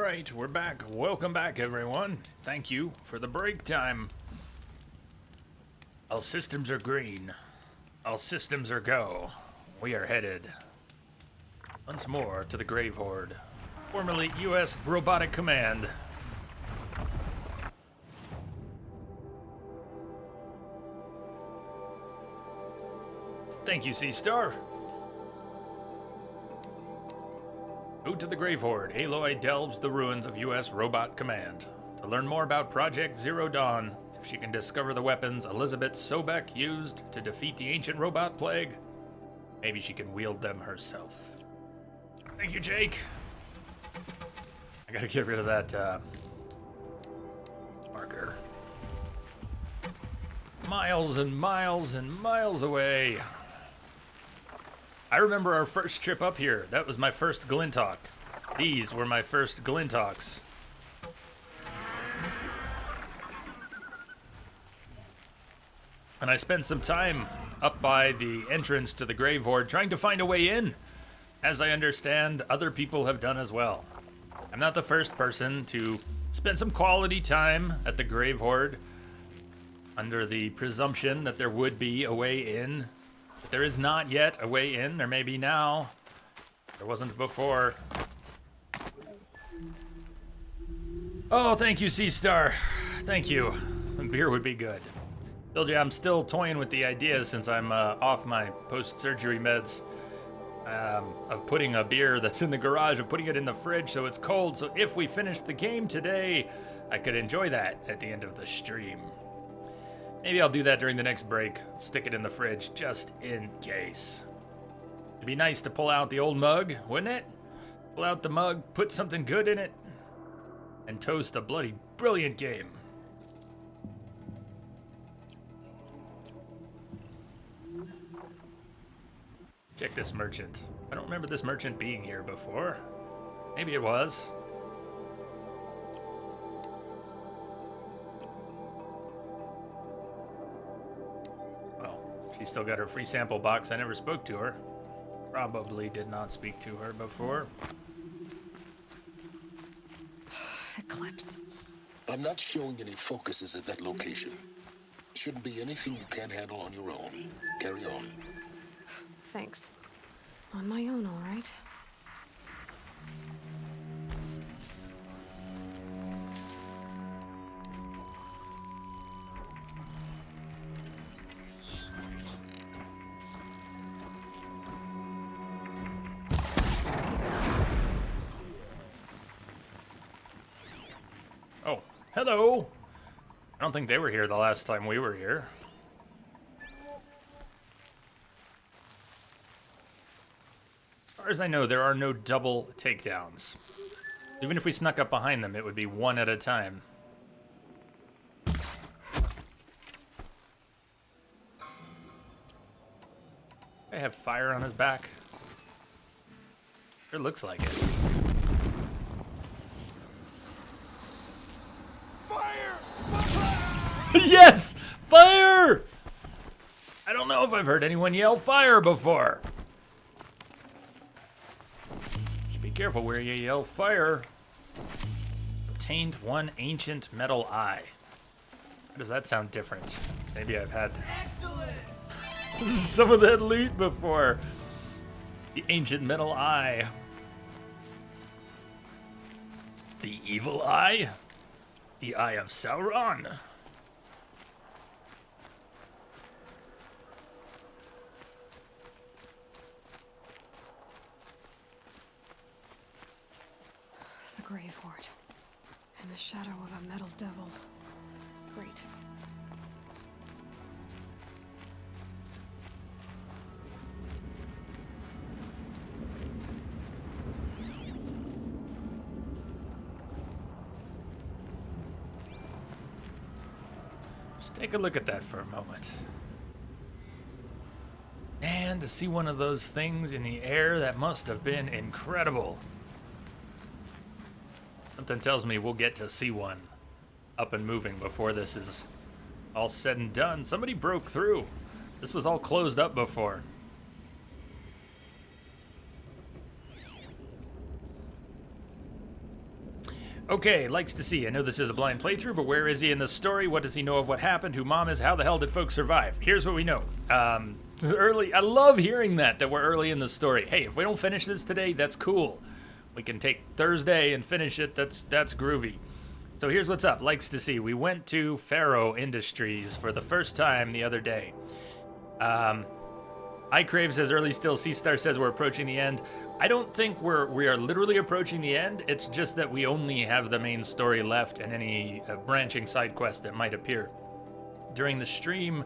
Alright, we're back. Welcome back, everyone. Thank you for the break time. All systems are green. All systems are go. We are headed once more to the Grave Horde, formerly U.S. Robotic Command. Thank you, Sea-Star. Ode to the Grave Horde, Aloy delves the ruins of U.S. Robot Command. To learn more about Project Zero Dawn, if she can discover the weapons Elizabeth Sobek used to defeat the ancient robot plague, maybe she can wield them herself. Thank you, Jake. I gotta get rid of that, marker. Miles and miles and miles away. I remember our first trip up here. That was my first Glinthawk. These were my first Glinthawks. And I spent some time up by the entrance to the Grave Horde trying to find a way in. As I understand, other people have done as well. I'm not the first person to spend some quality time at the Grave Horde under the presumption that there would be a way in. But there is not yet a way in. There may be now. There wasn't before. Oh, thank you, Sea-Star. Thank you. Beer would be good. Told you I'm still toying with the idea since I'm off my post-surgery meds of putting a beer that's in the garage, of putting it in the fridge so it's cold. So if we finish the game today, I could enjoy that at the end of the stream. Maybe I'll do that during the next break. Stick it in the fridge just in case. It'd be nice to pull out the old mug, wouldn't it? Pull out the mug, put something good in it, and toast a bloody brilliant game. Check this merchant. I don't remember this merchant being here before. Maybe it was. She still got her free sample box. I never spoke to her. Probably did not speak to her before. Eclipse. I'm not showing any focuses at that location. Shouldn't be anything you can't handle on your own. Carry on. Thanks. On my own, all right. Oh, hello. I don't think they were here the last time we were here. As far as I know, there are no double takedowns. Even if we snuck up behind them, it would be one at a time. They have fire on his back. It looks like it. Yes! Fire! I don't know if I've heard anyone yell fire before. Just be careful where you yell fire. Obtained one ancient metal eye. How does that sound different? Maybe I've had some of that loot before. The ancient metal eye. The evil eye? The eye of Sauron. Grave Horde. In the shadow of a metal devil. Great. Just take a look at that for a moment. And to see one of those things in the air, that must have been incredible. Something tells me we'll get to see one up and moving before this is all said and done. Somebody broke through. This was all closed up before. Okay, likes to see. I know this is a blind playthrough, but where is he in the story? What does he know of what happened? Who Mom is? How the hell did folks survive? Here's what we know. Early. I love hearing that we're early in the story. Hey, if we don't finish this today, that's cool. We can take Thursday and finish it. That's groovy. So here's what's up. Likes to see. We went to Faro Industries for the first time the other day. iCrave says early still. C-Star says we're approaching the end. I don't think we are literally approaching the end. It's just that we only have the main story left and any branching side quests that might appear. During the stream,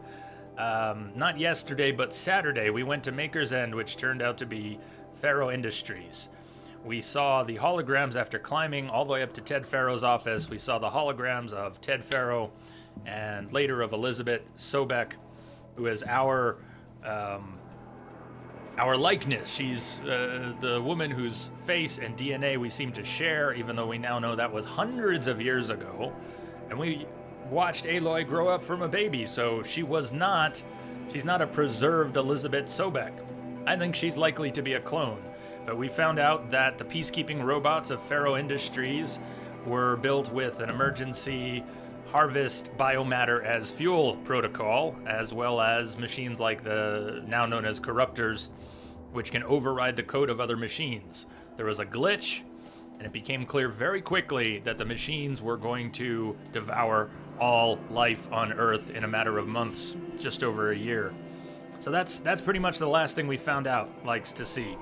not yesterday, but Saturday, we went to Maker's End, which turned out to be Faro Industries. We saw the holograms after climbing all the way up to Ted Faro's office. We saw the holograms of Ted Faro and later of Elizabeth Sobek, who is our likeness. She's the woman whose face and DNA we seem to share, even though we now know that was hundreds of years ago. And we watched Aloy grow up from a baby, so she's not a preserved Elizabeth Sobek. I think she's likely to be a clone. But we found out that the peacekeeping robots of Faro Industries were built with an emergency harvest biomatter as fuel protocol, as well as machines like the now known as corruptors, which can override the code of other machines. There was a glitch, and it became clear very quickly that the machines were going to devour all life on Earth in a matter of months, just over a year. So that's pretty much the last thing we found out. Likes to see.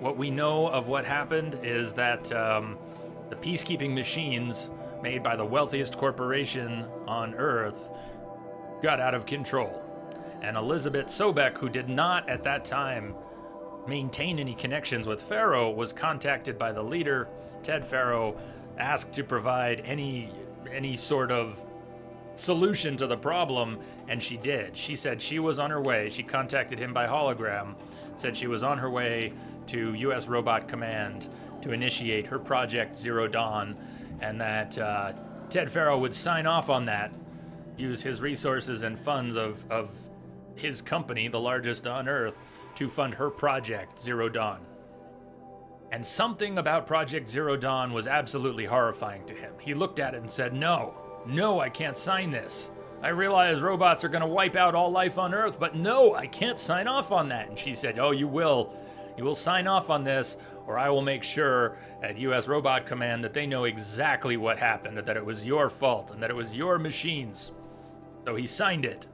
What we know of what happened is that the peacekeeping machines made by the wealthiest corporation on Earth got out of control. And Elizabeth Sobek, who did not at that time maintain any connections with Faro, was contacted by the leader, Ted Faro, asked to provide any sort of solution to the problem, and she did. She said she was on her way. She contacted him by hologram, said she was on her way to U.S. Robot Command to initiate her Project Zero Dawn, and that Ted Faro would sign off on that, use his resources and funds of his company, the largest on Earth, to fund her Project Zero Dawn. And something about Project Zero Dawn was absolutely horrifying to him. He looked at it and said, no, I can't sign this. I realize robots are going to wipe out all life on Earth, but no, I can't sign off on that. And she said, oh, you will. You will sign off on this, or I will make sure at U.S. Robot Command that they know exactly what happened, and that it was your fault, and that it was your machines. So he signed it.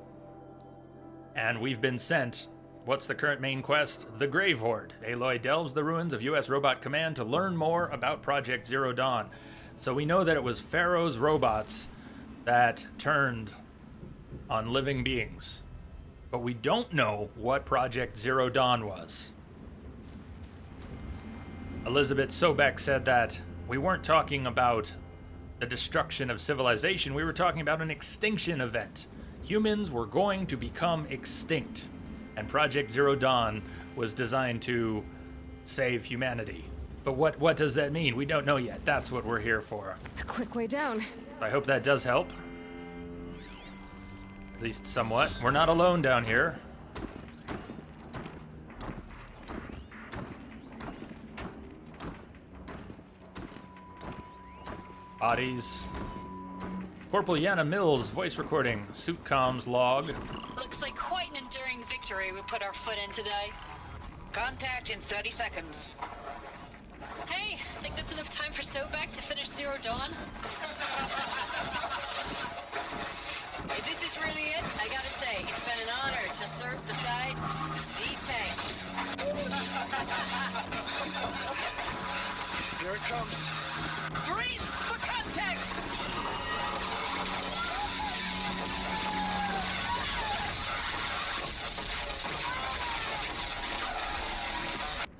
And we've been sent. What's the current main quest? The Grave Horde. Aloy delves the ruins of U.S. Robot Command to learn more about Project Zero Dawn. So we know that it was Faro's robots that turned on living beings. But we don't know what Project Zero Dawn was. Elizabeth Sobek said that we weren't talking about the destruction of civilization, we were talking about an extinction event. Humans were going to become extinct, and Project Zero Dawn was designed to save humanity. But what does that mean? We don't know yet. That's what we're here for. A quick way down. I hope that does help. At least somewhat. We're not alone down here. Bodies. Corporal Yana Mills, voice recording, suit comms log. Looks like quite an enduring victory we put our foot in today. Contact in 30 seconds. Hey, think that's enough time for Sobek to finish Zero Dawn? If this is really it, I gotta say, it's been an honor to serve beside these tanks. Here it comes. Brace for contact!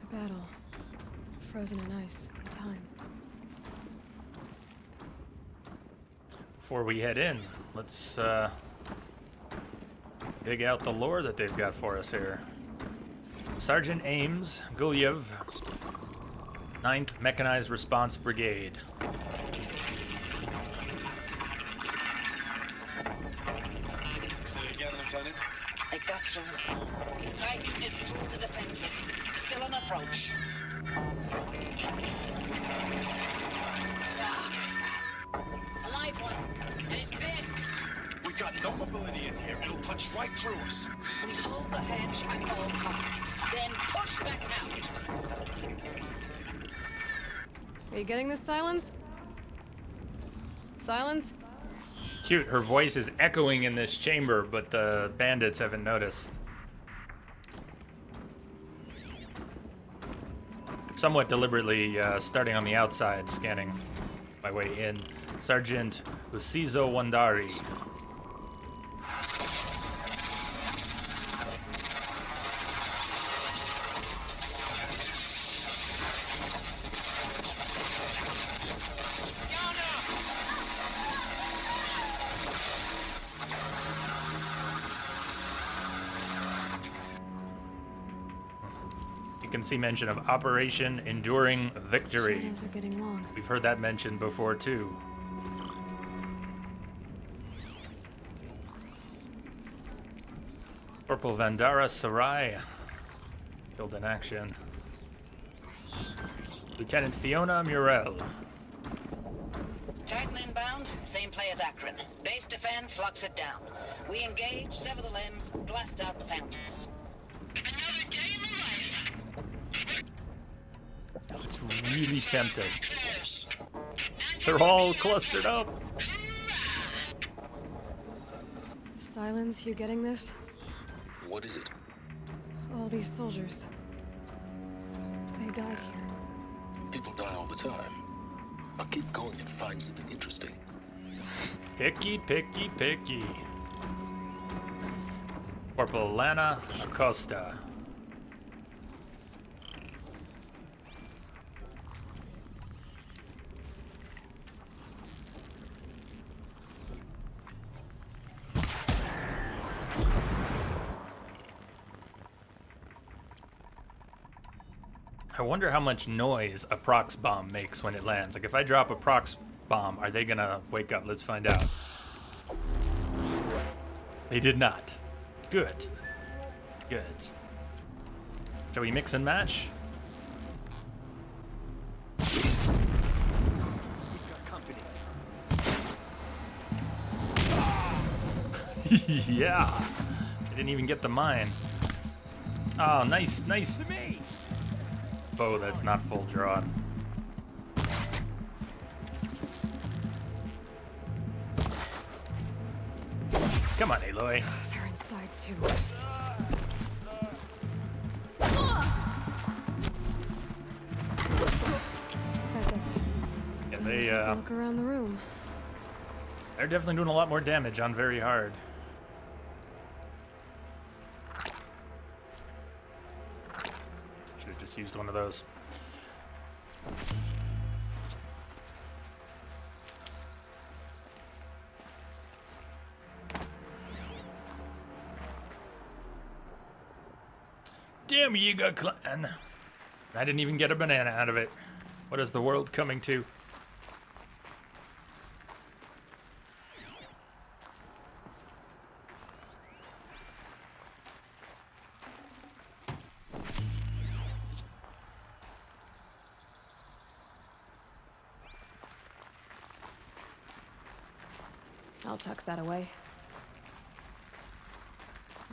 A battle. Frozen in ice. Time. Before we head in, let's dig out the lore that they've got for us here. Sergeant Ames Gulyev, 9th Mechanized Response Brigade. Say again, Lieutenant. I got some. Titan is through the defenses. Still on approach. got no mobility in here. It'll punch right through us. We hold the hatch at all costs, then push back out. Are you getting this, Silence? Silence? Cute. Her voice is echoing in this chamber, but the bandits haven't noticed. Somewhat deliberately starting on the outside, scanning my way in. Sergeant Usizo Wandari. You can see mention of Operation Enduring Victory. Shadows are getting long. We've heard that mentioned before, too. Corporal Vandara Sarai, killed in action. Lieutenant Fiona Murrell. Titan inbound, same play as Akron. Base defense locks it down. We engage, sever the limbs, blast out the fountains. Another day in the life. It's really tempting. They're all clustered up. Silence, you getting this? What is it? All these soldiers. They died here. People die all the time. Now keep going and find something interesting. Picky, picky, picky. Corporal Lana Acosta. I wonder how much noise a prox bomb makes when it lands. Like, if I drop a prox bomb, are they gonna wake up? Let's find out. They did not. Good. Good. Shall we mix and match? Yeah. I didn't even get the mine. Oh, nice, nice. Bow that's not full drawn. Come on, Aloy. They're inside too. That does it. Yeah, Time to they take a look around the room. they're definitely doing a lot more damage on very hard. Should have just used one of those. Damn Yiga clan. I didn't even get a banana out of it. What is the world coming to? I'll tuck that away.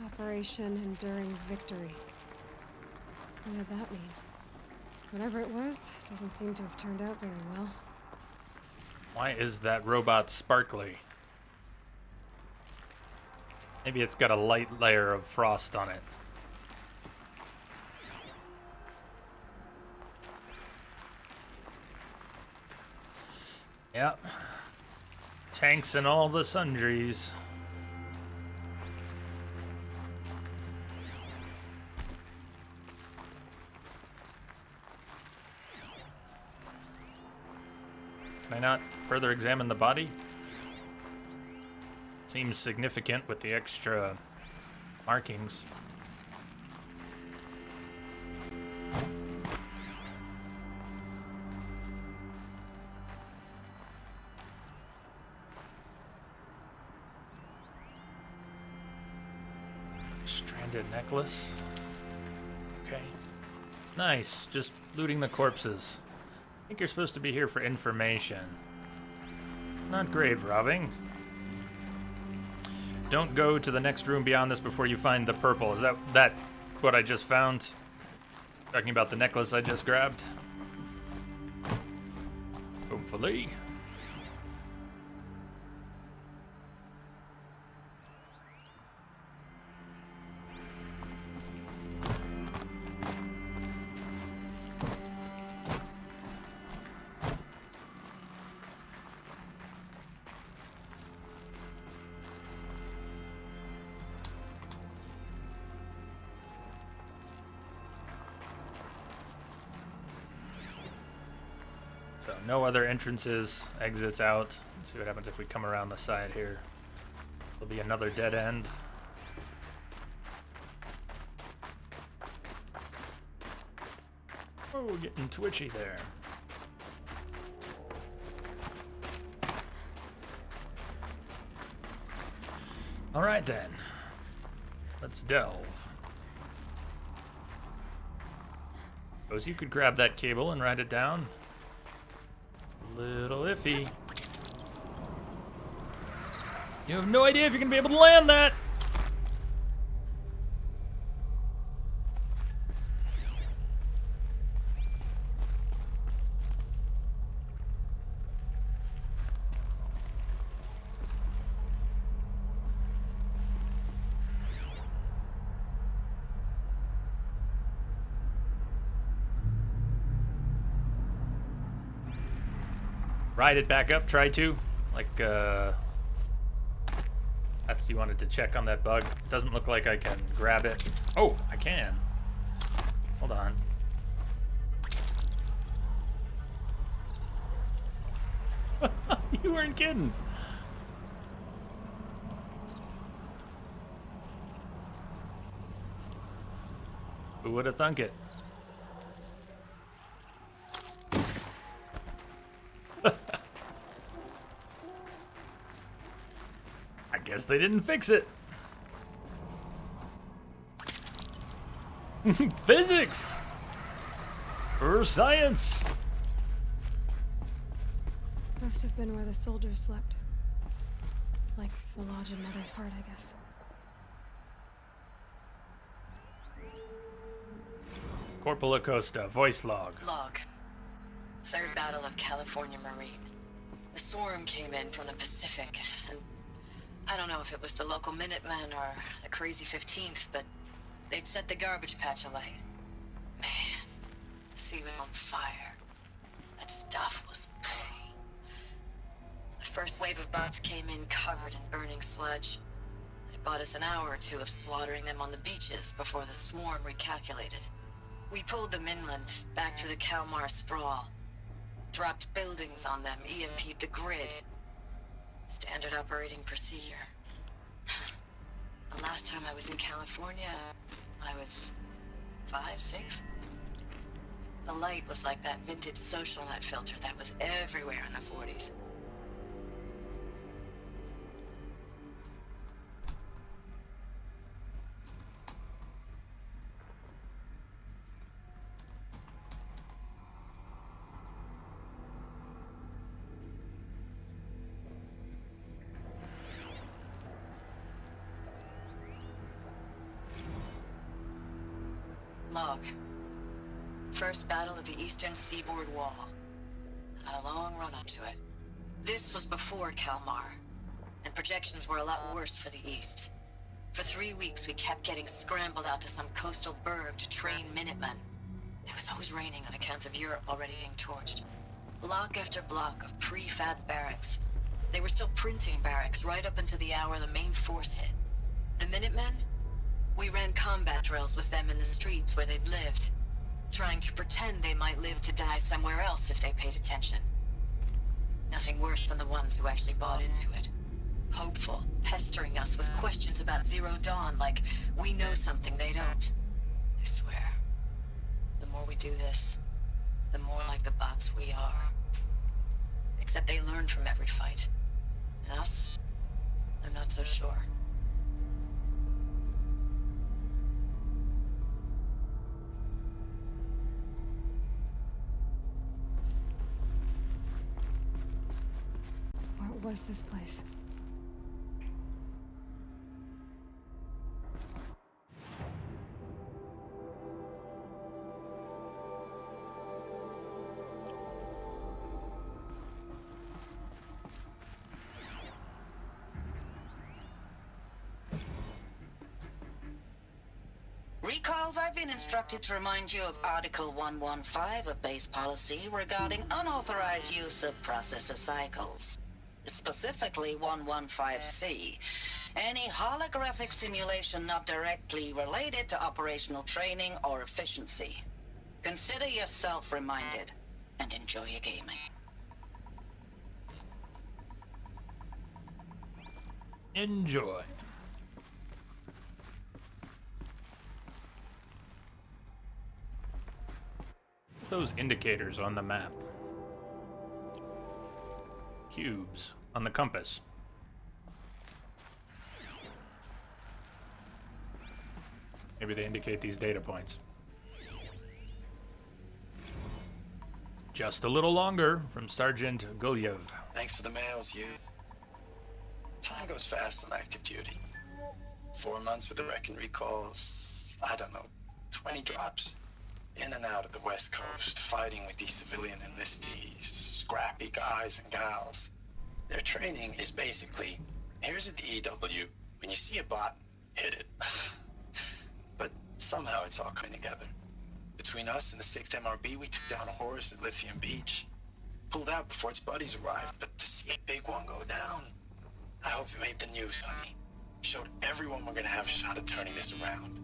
Operation Enduring Victory. What did that mean? Whatever it was, doesn't seem to have turned out very well. Why is that robot sparkly? Maybe it's got a light layer of frost on it. Yep. Tanks and all the sundries. Can I not further examine the body? Seems significant with the extra markings. Stranded necklace. Okay. Nice. Just looting the corpses. I think you're supposed to be here for information. Not grave robbing. don't go to the next room beyond this before you find the purple. Is that what I just found? Talking about the necklace I just grabbed? Hopefully. So no other entrances, exits out. Let's see what happens if we come around the side here. There'll be another dead end. Oh, getting twitchy there. All right then, let's delve. Suppose you could grab that cable and write it down. Little iffy. You have no idea if you're gonna be able to land that. Ride it back up, try to. Like, that's, you wanted to check on that bug. Doesn't look like I can grab it. Oh, I can. Hold on. You weren't kidding. Who would have thunk it? I guess they didn't fix it. Physics! Or science! Must have been where the soldiers slept. Like the lodge in Mother's Heart, I guess. Corporal Acosta, voice log. Log. Third Battle of California Marine. The swarm came in from the Pacific, and I don't know if it was the local Minutemen or the crazy 15th, but they'd set the garbage patch alight. Man, the sea was on fire. That stuff was... The first wave of bots came in covered in burning sludge. They bought us an hour or two of slaughtering them on the beaches before the swarm recalculated. We pulled them inland, back through the Kalmar sprawl. Dropped buildings on them, EMP'd the grid. Standard operating procedure. The last time I was in California, I was 5, 6. The light was like that vintage social net filter that was everywhere in the 40s. Log. First battle of the Eastern Seaboard Wall. Had a long run up to it. This was before Kalmar, and projections were a lot worse for the East. For 3 weeks, we kept getting scrambled out to some coastal burg to train Minutemen. It was always raining on account of Europe already being torched. Block after block of prefab barracks. They were still printing barracks right up until the hour the main force hit. The Minutemen? We ran combat drills with them in the streets where they'd lived, trying to pretend they might live to die somewhere else if they paid attention. Nothing worse than the ones who actually bought into it. Hopeful, pestering us with questions about Zero Dawn like we know something they don't. I swear, the more we do this, the more like the bots we are. Except they learn from every fight. And us? I'm not so sure. What was this place? Recalls, I've been instructed to remind you of Article 115 of base policy regarding unauthorized use of processor cycles. Specifically 115C. Any holographic simulation not directly related to operational training or efficiency. Consider yourself reminded, and enjoy your gaming. Enjoy. Those indicators on the map. Cubes on the compass. Maybe they indicate these data points. Just a little longer from Sergeant Gulyev. Thanks for the mails, you. Time goes fast on active duty. 4 months with the wreck and recalls. I don't know, 20 drops. In and out of the West Coast, fighting with these civilian enlistees, scrappy guys and gals. Their training is basically, here's a DEW. When you see a bot, hit it. But somehow it's all coming together. Between us and the 6th MRB, we took down a horse at Lithium Beach. Pulled out before its buddies arrived, but to see a big one go down, I hope it made the news, honey. Showed everyone we're gonna have a shot at turning this around.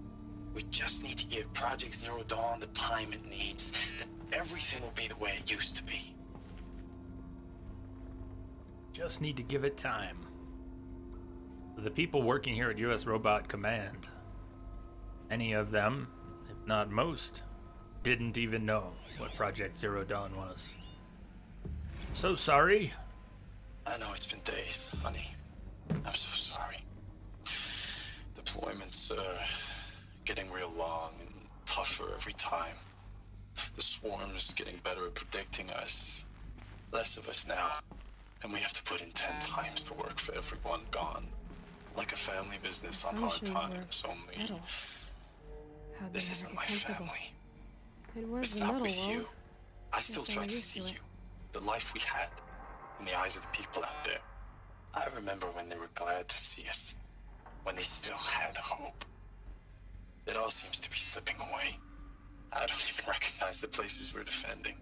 We just need to give Project Zero Dawn the time it needs. Then everything will be the way it used to be. Just need to give it time. The people working here at US Robot Command, any of them, if not most, didn't even know what Project Zero Dawn was. So sorry. I know it's been days, honey. I'm so sorry. Deployments are getting real long and tougher every time. The swarm's getting better at predicting us. Less of us now. And we have to put in 10 times the work for everyone gone. Like a family business on hard Functions times, were only metal. How'd they this ever isn't get my comfortable? family. It was It's the not metal with world. you. I still Guess I try to used see to it. you. The life we had. In the eyes of the people out there. I remember when they were glad to see us. When they still had hope. It all seems to be slipping away. I don't even recognize the places we're defending.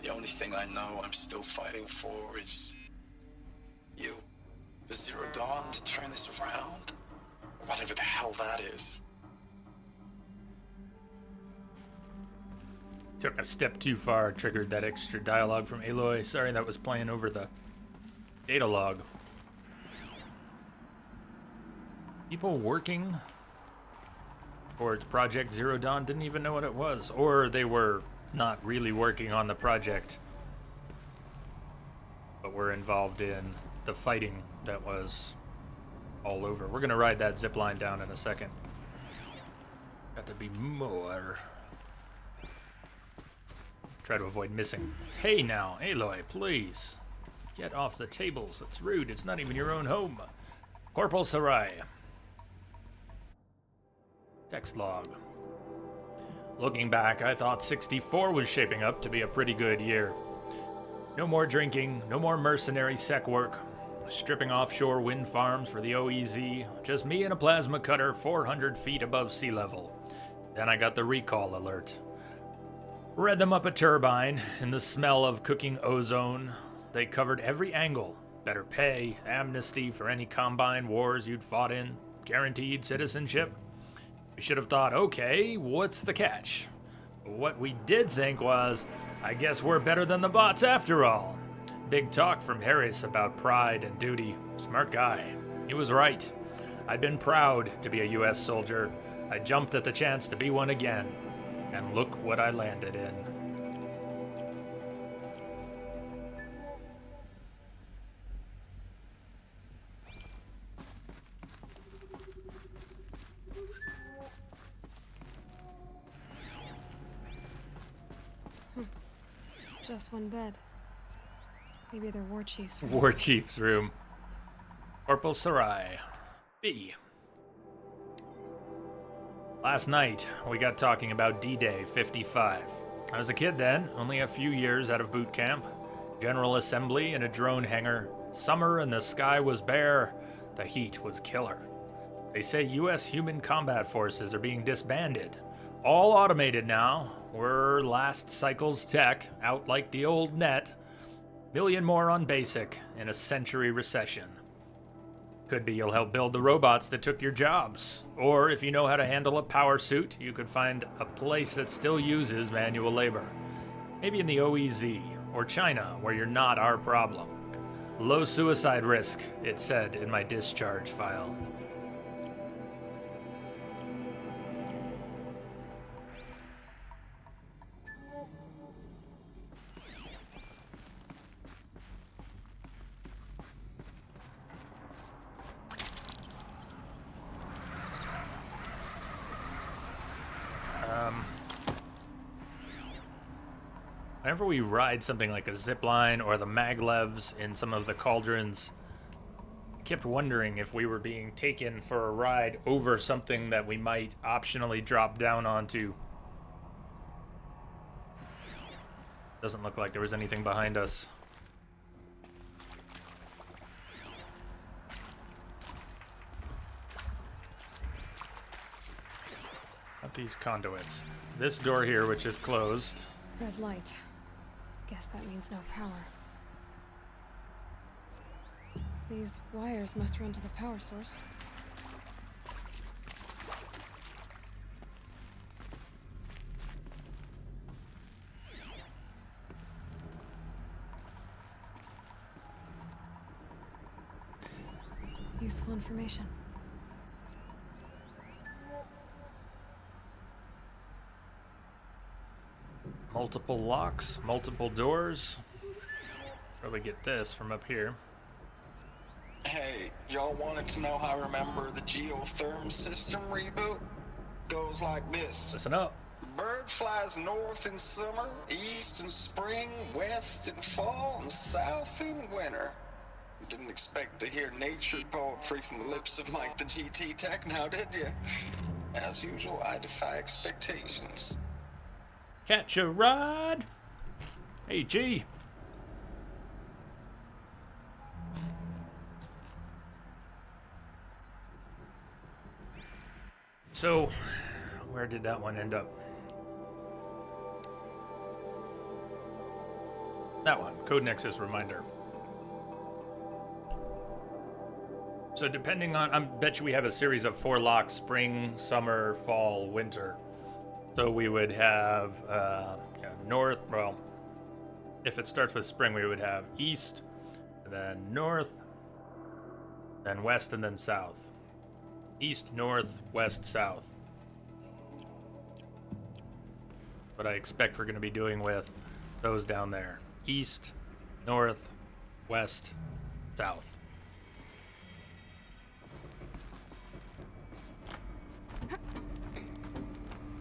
The only thing I know I'm still fighting for is you. The Zero Dawn to turn this around. Whatever the hell that is. Took a step too far, triggered that extra dialogue from Aloy. Sorry, that was playing over the data log. People working towards Project Zero Dawn didn't even know what it was, or they were not really working on the project, but were involved in the fighting that was all over. We're gonna ride that zip line down in a second. Got to be more. Try to avoid missing. Hey now, Aloy, please. Get off the tables. It's rude. It's not even your own home. Corporal Sarai. Text log. Looking back, I thought 64 was shaping up to be a pretty good year. No more drinking, no more mercenary sec work, stripping offshore wind farms for the OEZ, just me and a plasma cutter 400 feet above sea level. Then I got the recall alert. Read them up a turbine, in the smell of cooking ozone. They covered every angle. Better pay, amnesty for any Combine wars you'd fought in, guaranteed citizenship. We should have thought, okay, what's the catch? What we did think was, I guess we're better than the bots after all. Big talk from Harris about pride and duty. Smart guy. He was right. I'd been proud to be a US soldier. I jumped at the chance to be one again. And look what I landed in. Just one bed. Maybe they're war chiefs. War Chief's room. Corporal Sarai. B. Last night, we got talking about D-Day 55. I was a kid then, only a few years out of boot camp. General assembly in a drone hangar. Summer and the sky was bare. The heat was killer. They say U.S. human combat forces are being disbanded. All automated now. We're last cycle's tech, out like the old net. Million more on basic in a century recession. Could be you'll help build the robots that took your jobs. Or if you know how to handle a power suit, you could find a place that still uses manual labor. Maybe in the OEZ or China, where you're not our problem. Low suicide risk, it said in my discharge file. Whenever we ride something like a zip line or the maglevs in some of the cauldrons, I kept wondering if we were being taken for a ride over something that we might optionally drop down onto. Doesn't look like there was anything behind us. Not these conduits. This door here, which is closed. Red light. Guess that means no power. These wires must run to the power source. Useful information. Multiple locks, multiple doors. Probably get this from up here. Hey, y'all wanted to know how I remember the geotherm system reboot? Goes like this. Listen up. Bird flies north in summer, east in spring, west in fall, and south in winter. Didn't expect to hear nature poetry from the lips of Mike the GT Tech now, did you? As usual, I defy expectations. Catch a ride. Hey, G. So, where did that one end up? That one, Code Nexus reminder. So depending on, I bet you we have a series of 4 locks: spring, summer, fall, winter. So we would have north, well, if it starts with spring, we would have east, then north, then west, and then south. East, north, west, south. What I expect we're going to be doing with those down there. East, north, west, south.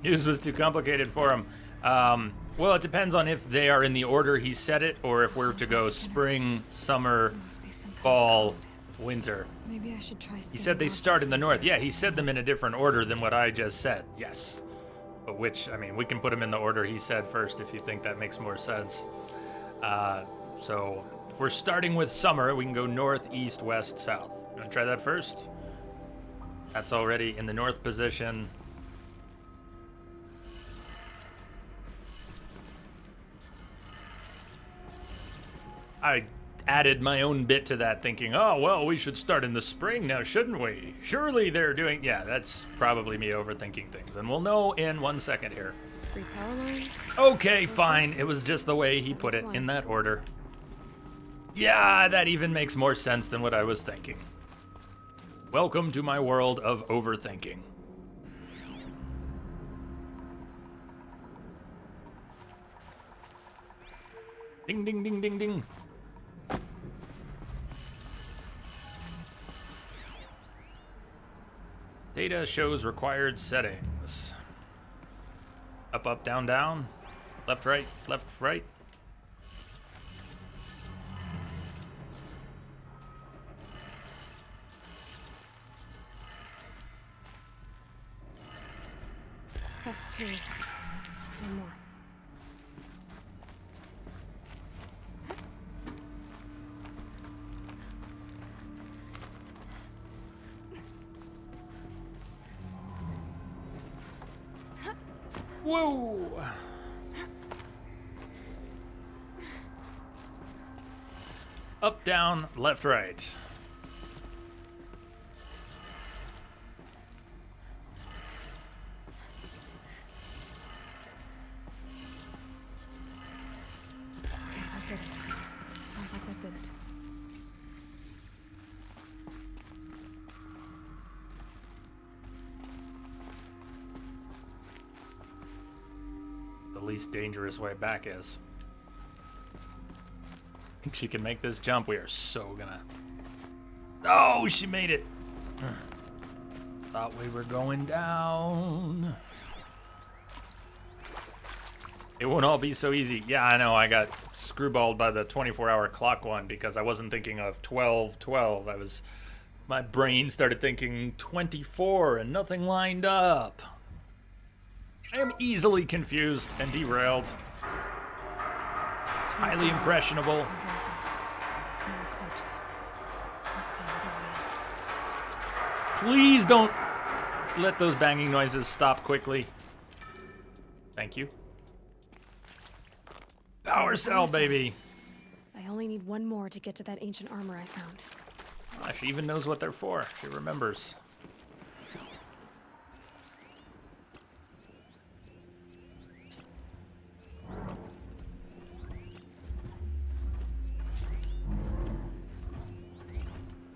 News was too complicated for him. Well, it depends on if they are in the order he said it, or if we're to go spring, summer, fall, winter. Maybe I should try. He said they start in the north. Yeah, he said them in a different order than what I just said. Yes. But which, I mean, we can put them in the order he said first if you think that makes more sense. So if we're starting with summer, we can go north, east, west, south. You want to try that first? That's already in the north position. I added my own bit to that, thinking, oh, well, we should start in the spring now, shouldn't we? Surely they're doing... Yeah, that's probably me overthinking things. And we'll know in 1 second here. 3 power lines. Okay, fine. It was just the way he put it in that order. Yeah, that even makes more sense than what I was thinking. Welcome to my world of overthinking. Ding, ding, ding, ding, ding. Data shows required settings. Up, up, down, down. Left, right, left, right. That's 2. One more. Whoa! Up, down, left, right. That did it. Sounds like that did it. The least dangerous way back is. Think she can make this jump? We are so gonna... Oh, she made it! Thought we were going down. It won't all be so easy. Yeah, I know, I got screwballed by the 24-hour clock one because I wasn't thinking of 12-12. My brain started thinking 24 and nothing lined up. I am easily confused and derailed. Highly impressionable. Voices. No eclipse. Must be another way. Please don't let those banging noises stop quickly. Thank you. Power cell, baby. I only need one more to get to that ancient armor I found. Ah, she even knows what they're for. She remembers.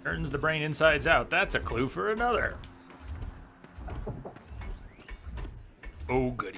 Turns the brain insides out. That's a clue for another. Oh, goody.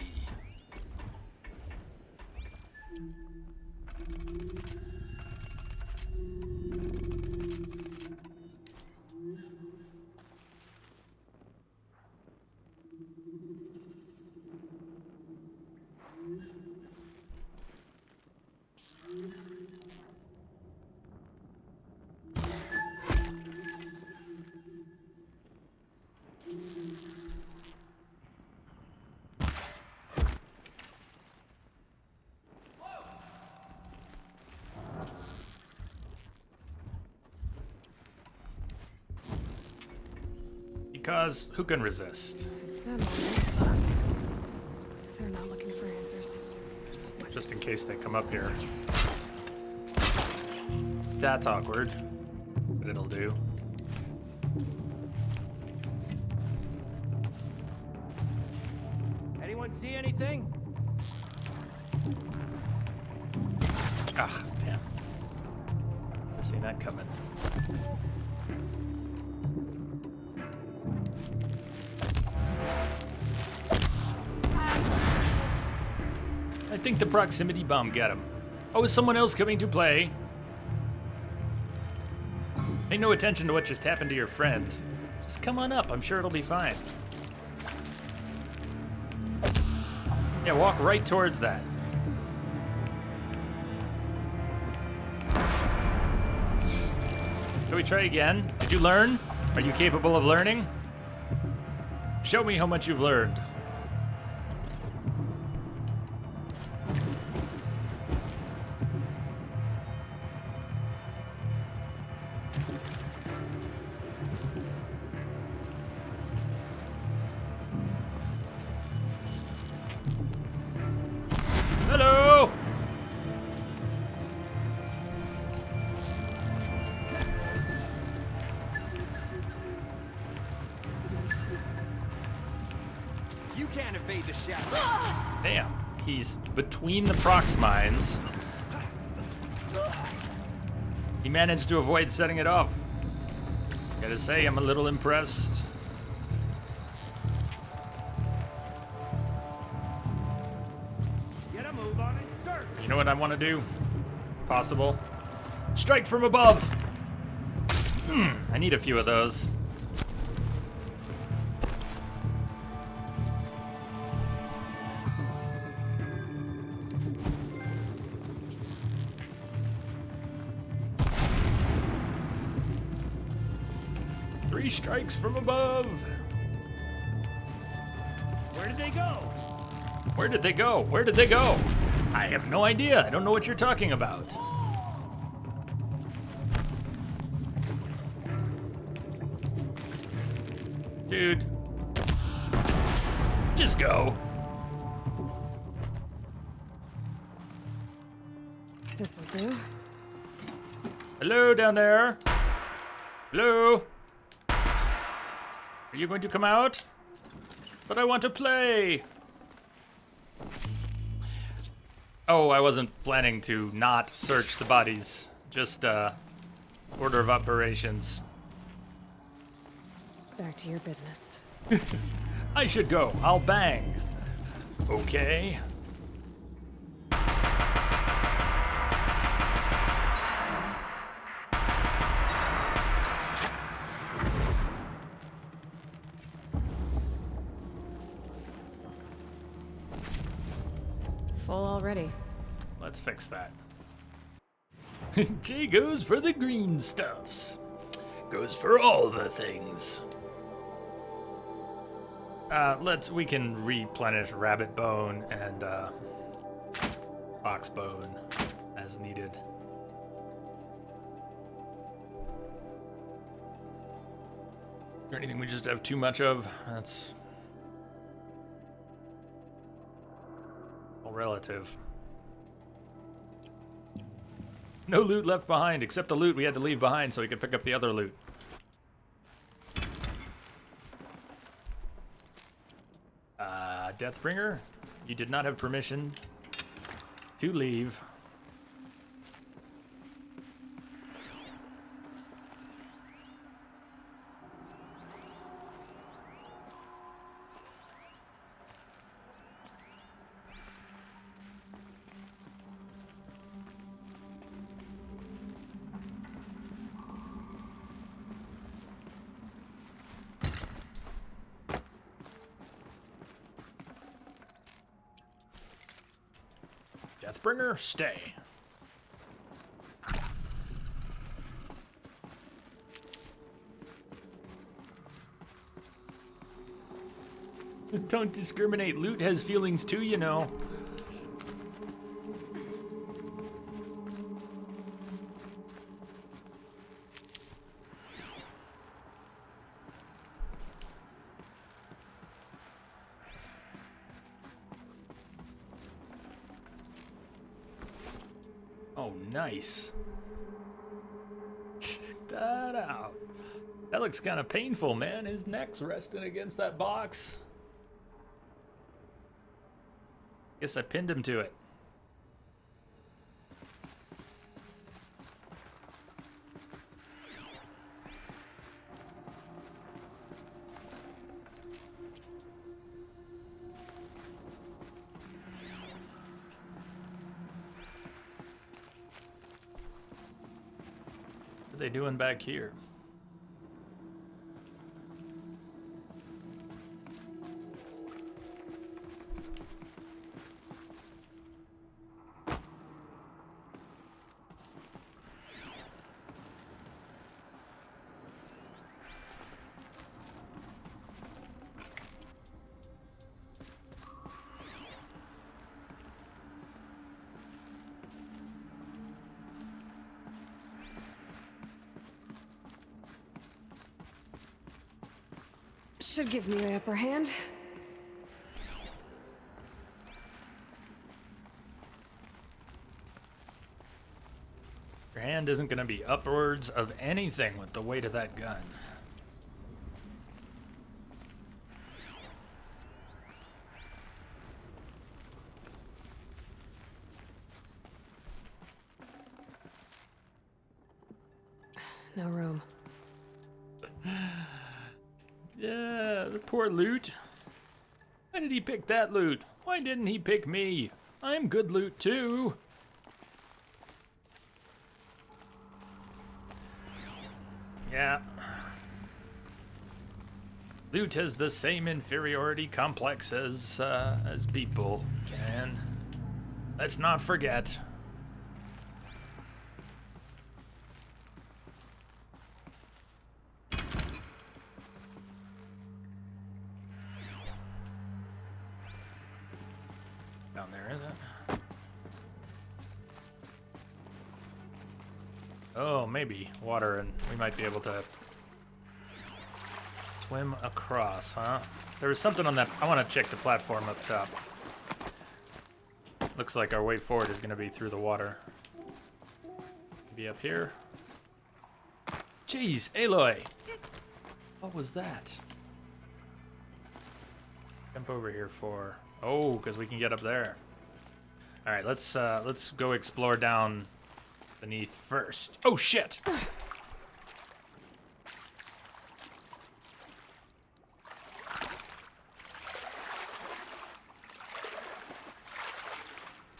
Because who can resist? It's them, all right? They're not looking for answers. Just in case they come up here. That's awkward, but it'll do. Anyone see anything? Ah, damn. Never seen that coming. I think the proximity bomb got him. Oh, is someone else coming to play? Pay no attention to what just happened to your friend. Just come on up, I'm sure it'll be fine. Yeah, walk right towards that. Shall we try again? Did you learn? Are you capable of learning? Show me how much you've learned. Hello! You can't evade the shadow. Damn, he's between the prox mines. He managed to avoid setting it off. Gotta say, I'm a little impressed. Get a move on it, sir. You know what I want to do? Possible. Strike from above! I need a few of those. Three strikes from above! Where did they go? Where did they go? Where did they go? I have no idea. I don't know what you're talking about. Dude. Just go. do. Hello down there. Hello. Are you going to come out? But I want to play. Oh, I wasn't planning to not search the bodies. Just order of operations. Back to your business. I should go. I'll bang. Okay. Full already. Let's fix that. J goes for the green stuffs. Goes for all the things. We can replenish rabbit bone and fox bone as needed. Or anything we just have too much of? That's all relative. No loot left behind, except the loot we had to leave behind so we could pick up the other loot. Deathbringer, you did not have permission to leave. Deathbringer, stay. Don't discriminate. Loot has feelings too, you know. Oh, nice. Check that out. That looks kind of painful, man. His neck's resting against that box. Guess I pinned him to it. What are they doing back here? Should give me the upper hand. Your hand isn't going to be upwards of anything with the weight of that gun. No room. Yeah, the poor loot. Why did he pick that loot? Why didn't he pick me? I'm good loot too. Yeah. Loot has the same inferiority complex as people can. Let's not forget. Down there, is it? Oh, maybe water, and we might be able to swim across, huh? There was something on that. I want to check the platform up top. Looks like our way forward is going to be through the water. Be up here. Jeez, Aloy! What was that? Jump over here for... Oh, because we can get up there. All right, let's go explore down beneath first. Oh shit!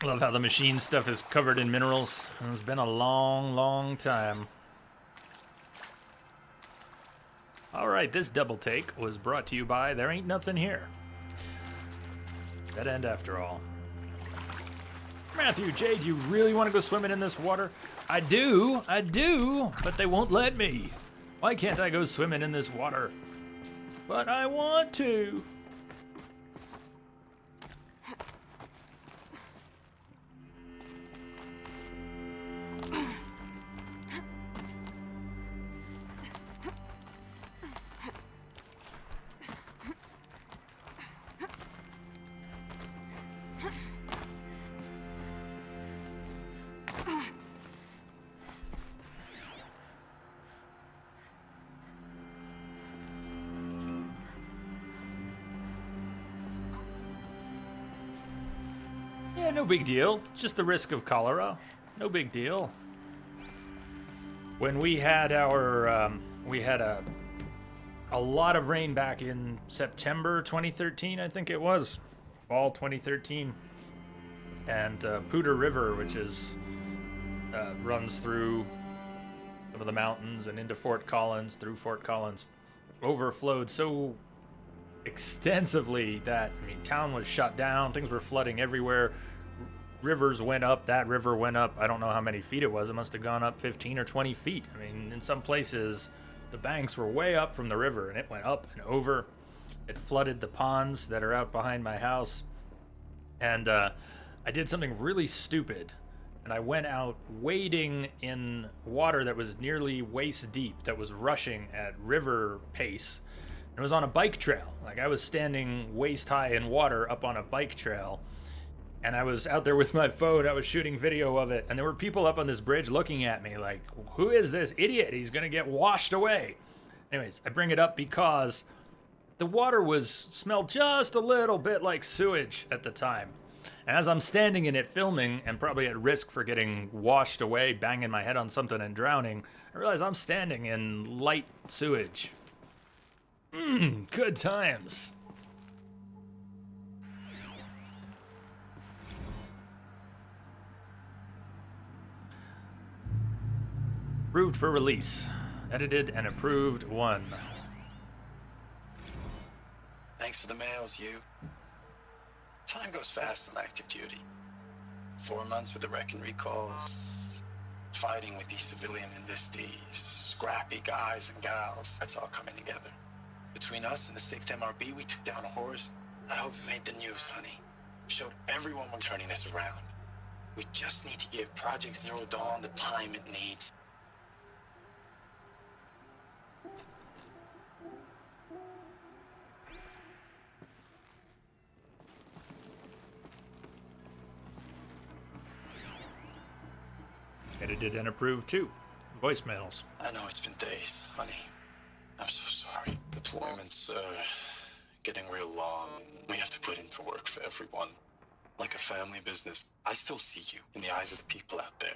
Love how the machine stuff is covered in minerals. It's been a long, long time. All right, this double take was brought to you by There Ain't Nothing Here. Dead end after all. Matthew, Jay, do you really want to go swimming in this water? I do, but they won't let me. Why can't I go swimming in this water? But I want to. Yeah, no big deal. Just the risk of cholera. No big deal. When we had our, we had a lot of rain back in September 2013, I think it was. Fall 2013. And Poudre River, which is, runs through some of the mountains and into Fort Collins, through Fort Collins, overflowed so extensively that, I mean, town was shut down, things were flooding everywhere, rivers went up, that river went up, I don't know how many feet it was, it must have gone up 15 or 20 feet. I mean, in some places, the banks were way up from the river, and it went up and over. It flooded the ponds that are out behind my house, and I did something really stupid, and I went out wading in water that was nearly waist deep, that was rushing at river pace. It was on a bike trail. Like, I was standing waist high in water up on a bike trail, and I was out there with my phone. I was shooting video of it, and there were people up on this bridge looking at me like, who is this idiot? He's gonna get washed away. Anyways, I bring it up because the water smelled just a little bit like sewage at the time. And as I'm standing in it filming and probably at risk for getting washed away, banging my head on something and drowning, I realize I'm standing in light sewage. Good times. Approved for release. Edited and approved 1. Thanks for the mails, you. Time goes fast in active duty. 4 months with the wreck and recalls, fighting with these civilian enlistees, scrappy guys and gals. That's all coming together. Between us and the 6th MRB, we took down a horse. I hope it made the news, honey. Showed everyone we're turning this around. We just need to give Project Zero Dawn the time it needs. Edited and approved 2. Voicemails. I know it's been days, honey. I'm so sorry. Deployments are getting real long. We have to put in the work for everyone. Like a family business. I still see you in the eyes of the people out there.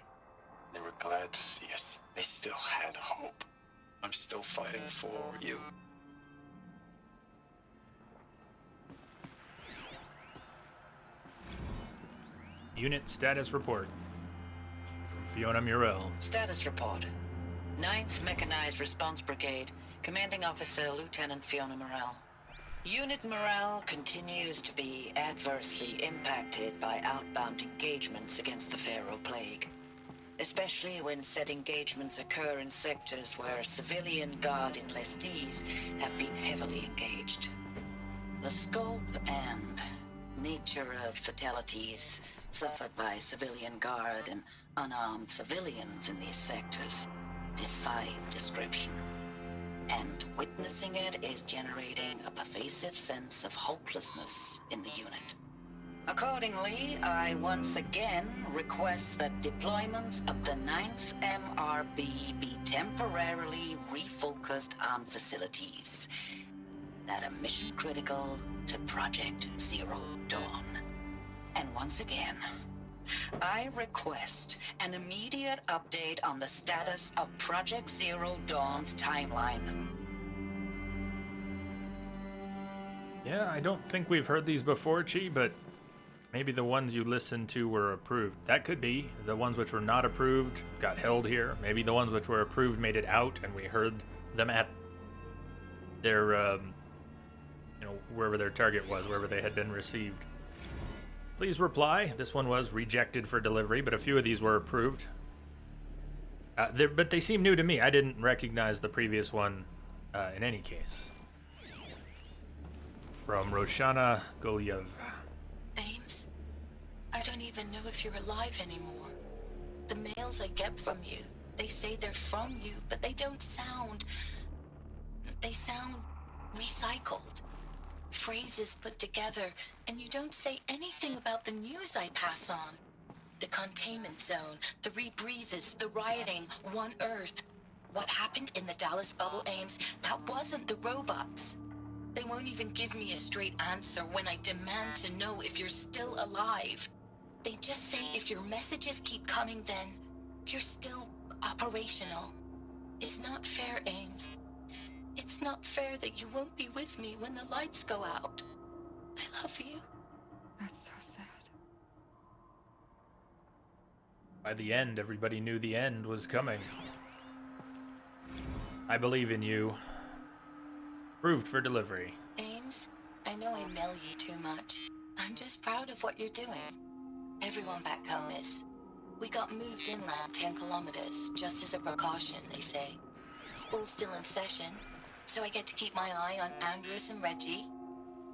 They were glad to see us. They still had hope. I'm still fighting for you. Unit status report. From Fiona Murrell. Status report. 9th Mechanized Response Brigade, Commanding Officer Lieutenant Fiona Morell. Unit morale continues to be adversely impacted by outbound engagements against the Pharaoh Plague, especially when said engagements occur in sectors where civilian guard enlistees have been heavily engaged. The scope and nature of fatalities suffered by civilian guard and unarmed civilians in these sectors defy description. And witnessing it is generating a pervasive sense of hopelessness in the unit. Accordingly, I once again request that deployments of the 9th MRB be temporarily refocused on facilities that are mission critical to Project Zero Dawn. And once again, I request an immediate update on the status of Project Zero Dawn's timeline. Yeah, I don't think we've heard these before, Chi, but maybe the ones you listened to were approved. That could be. The ones which were not approved got held here. Maybe the ones which were approved made it out and we heard them at their, wherever their target was, wherever they had been received. Please reply. This one was rejected for delivery, but a few of these were approved. But they seem new to me. I didn't recognize the previous one in any case. From Roshana Goliev. Ames, I don't even know if you're alive anymore. The mails I get from you, they say they're from you, but they don't sound... They sound recycled. Phrases put together, and you don't say anything about the news I pass on. The containment zone, the rebreathers, the rioting, One Earth. What happened in the Dallas bubble, Ames, that wasn't the robots. They won't even give me a straight answer when I demand to know if you're still alive. They just say if your messages keep coming, then you're still operational. It's not fair, Ames. It's not fair that you won't be with me when the lights go out. I love you. That's so sad. By the end, everybody knew the end was coming. I believe in you. Approved for delivery. Ames, I know I mail you too much. I'm just proud of what you're doing. Everyone back home is. We got moved inland 10 kilometers, just as a precaution, they say. School's still in session, so I get to keep my eye on Andres and Reggie.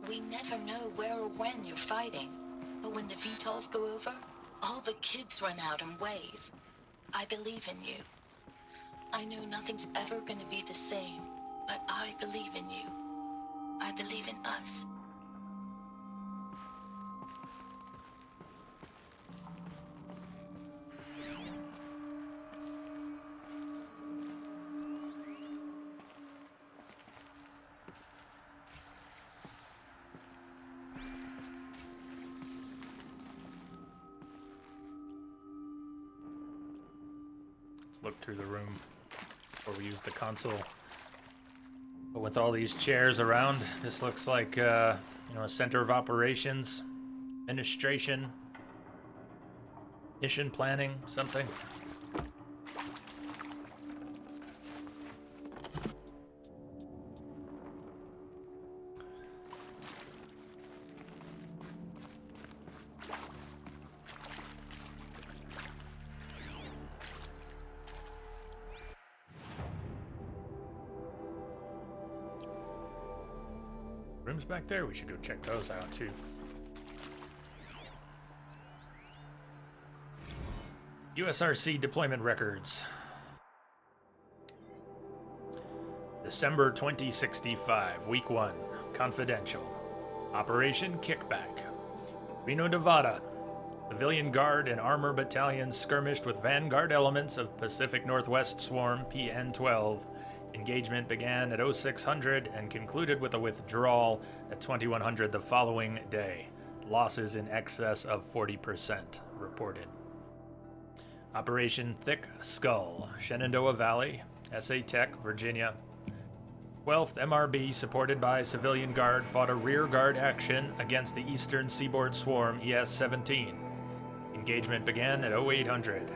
We never know where or when you're fighting, but when the VTOLs go over, all the kids run out and wave. I believe in you. I know nothing's ever gonna be the same, but I believe in you. I believe in us. Let's look through the room before we use the console. But with all these chairs around, this looks like, a center of operations, administration, mission planning, something. Rooms back there, we should go check those out too. USRC deployment records. December 2065, Week 1, confidential. Operation Kickback. Reno, Nevada. Civilian Guard and Armor Battalions skirmished with Vanguard elements of Pacific Northwest Swarm PN-12. Engagement began at 0600 and concluded with a withdrawal at 2100 the following day. Losses in excess of 40% reported. Operation Thick Skull, Shenandoah Valley, SA Tech, Virginia. 12th MRB, supported by Civilian Guard, fought a rear guard action against the Eastern Seaboard Swarm ES-17. Engagement began at 0800.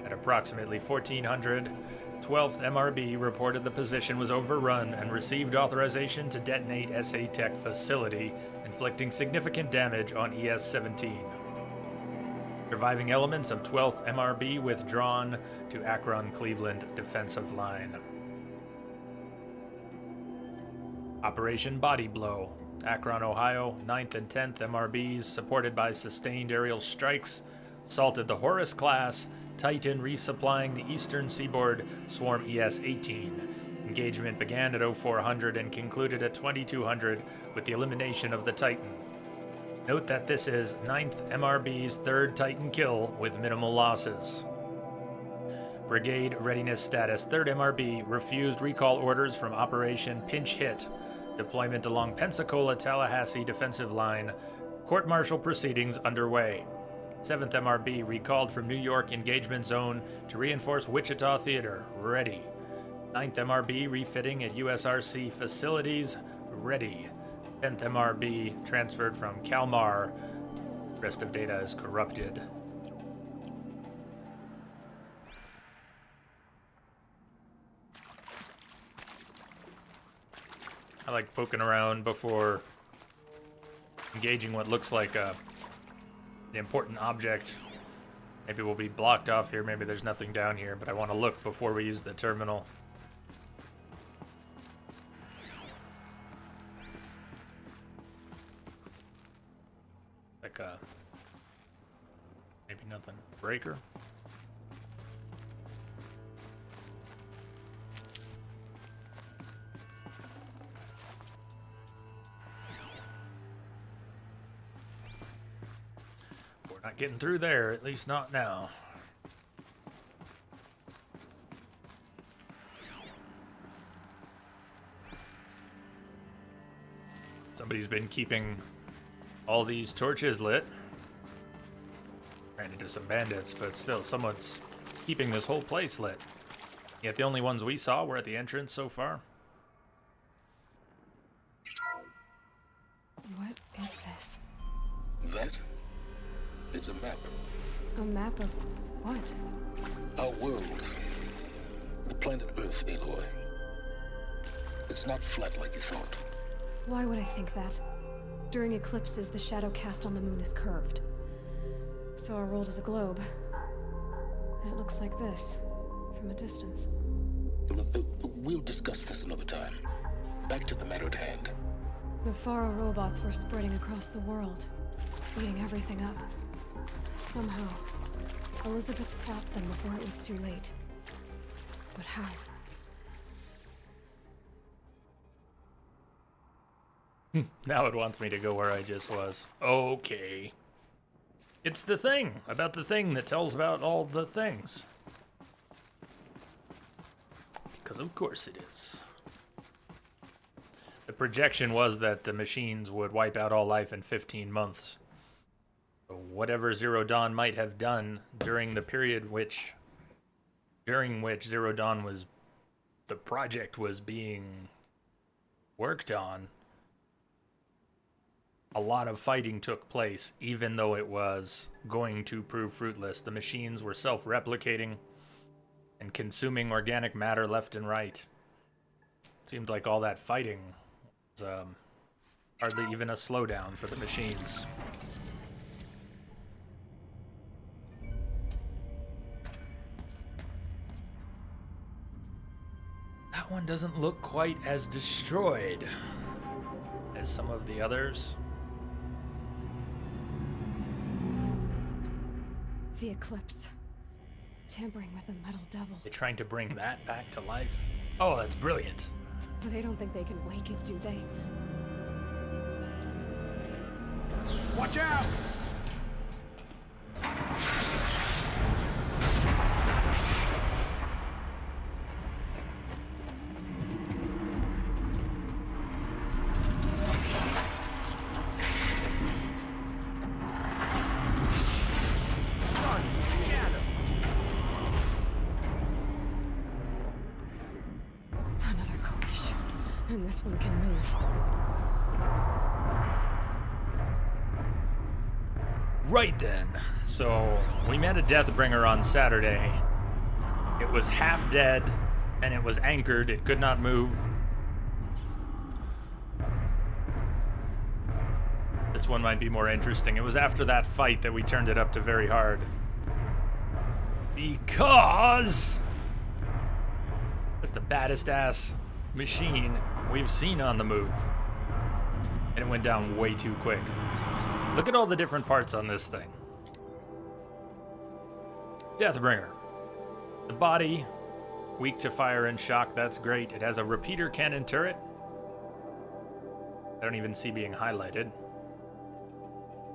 At approximately 1400, 12th MRB reported the position was overrun and received authorization to detonate SA Tech facility, inflicting significant damage on ES-17. Surviving elements of 12th MRB withdrawn to Akron-Cleveland defensive line. Operation Body Blow. Akron, Ohio, 9th and 10th MRBs, supported by sustained aerial strikes, assaulted the Horus-class Titan, resupplying the Eastern Seaboard Swarm ES-18. Engagement began at 0400 and concluded at 2200 with the elimination of the Titan. Note that this is 9th MRB's third Titan kill with minimal losses. Brigade readiness status. 3rd MRB refused recall orders from Operation Pinch Hit. Deployment along Pensacola-Tallahassee defensive line. Court-martial proceedings underway. 7th MRB recalled from New York engagement zone to reinforce Wichita Theater. Ready. 9th MRB refitting at USRC facilities. Ready. 10th MRB transferred from Kalmar. Rest of data is corrupted. I like poking around before engaging what looks like an important object. Maybe we'll be blocked off here. Maybe there's nothing down here, but I want to look before we use the terminal. Like maybe nothing. Breaker. We're not getting through there, at least not now. Somebody's been keeping all these torches lit. Ran into some bandits, but still, someone's keeping this whole place lit. Yet the only ones we saw were at the entrance so far. What is this? That? It's a map. A map of what? Our world. The planet Earth, Aloy. It's not flat like you thought. Why would I think that? During eclipses, the shadow cast on the moon is curved. So our world is a globe. And it looks like this, from a distance. We'll discuss this another time. Back to the matter at hand. The Faro robots were spreading across the world, eating everything up. Somehow, Elizabeth stopped them before it was too late. But how? Now it wants me to go where I just was. Okay. It's the thing about the thing that tells about all the things. Because of course it is. The projection was that the machines would wipe out all life in 15 months. So whatever Zero Dawn might have done during the period during which Zero Dawn was, the project was being worked on, a lot of fighting took place, even though it was going to prove fruitless. The machines were self-replicating and consuming organic matter left and right. Seemed like all that fighting was hardly even a slowdown for the machines. That one doesn't look quite as destroyed as some of the others. The eclipse. Tampering with the metal devil. They're trying to bring that back to life. Oh, that's brilliant. They don't think they can wake it, do they? Watch out! Another coalition. And this one can move. Right then. So, we met a Deathbringer on Saturday. It was half dead, and it was anchored. It could not move. This one might be more interesting. It was after that fight that we turned it up to very hard. Because it's the baddest ass machine we've seen on the move. And it went down way too quick. Look at all the different parts on this thing. Deathbringer. The body, weak to fire and shock, that's great. It has a repeater cannon turret. I don't even see being highlighted.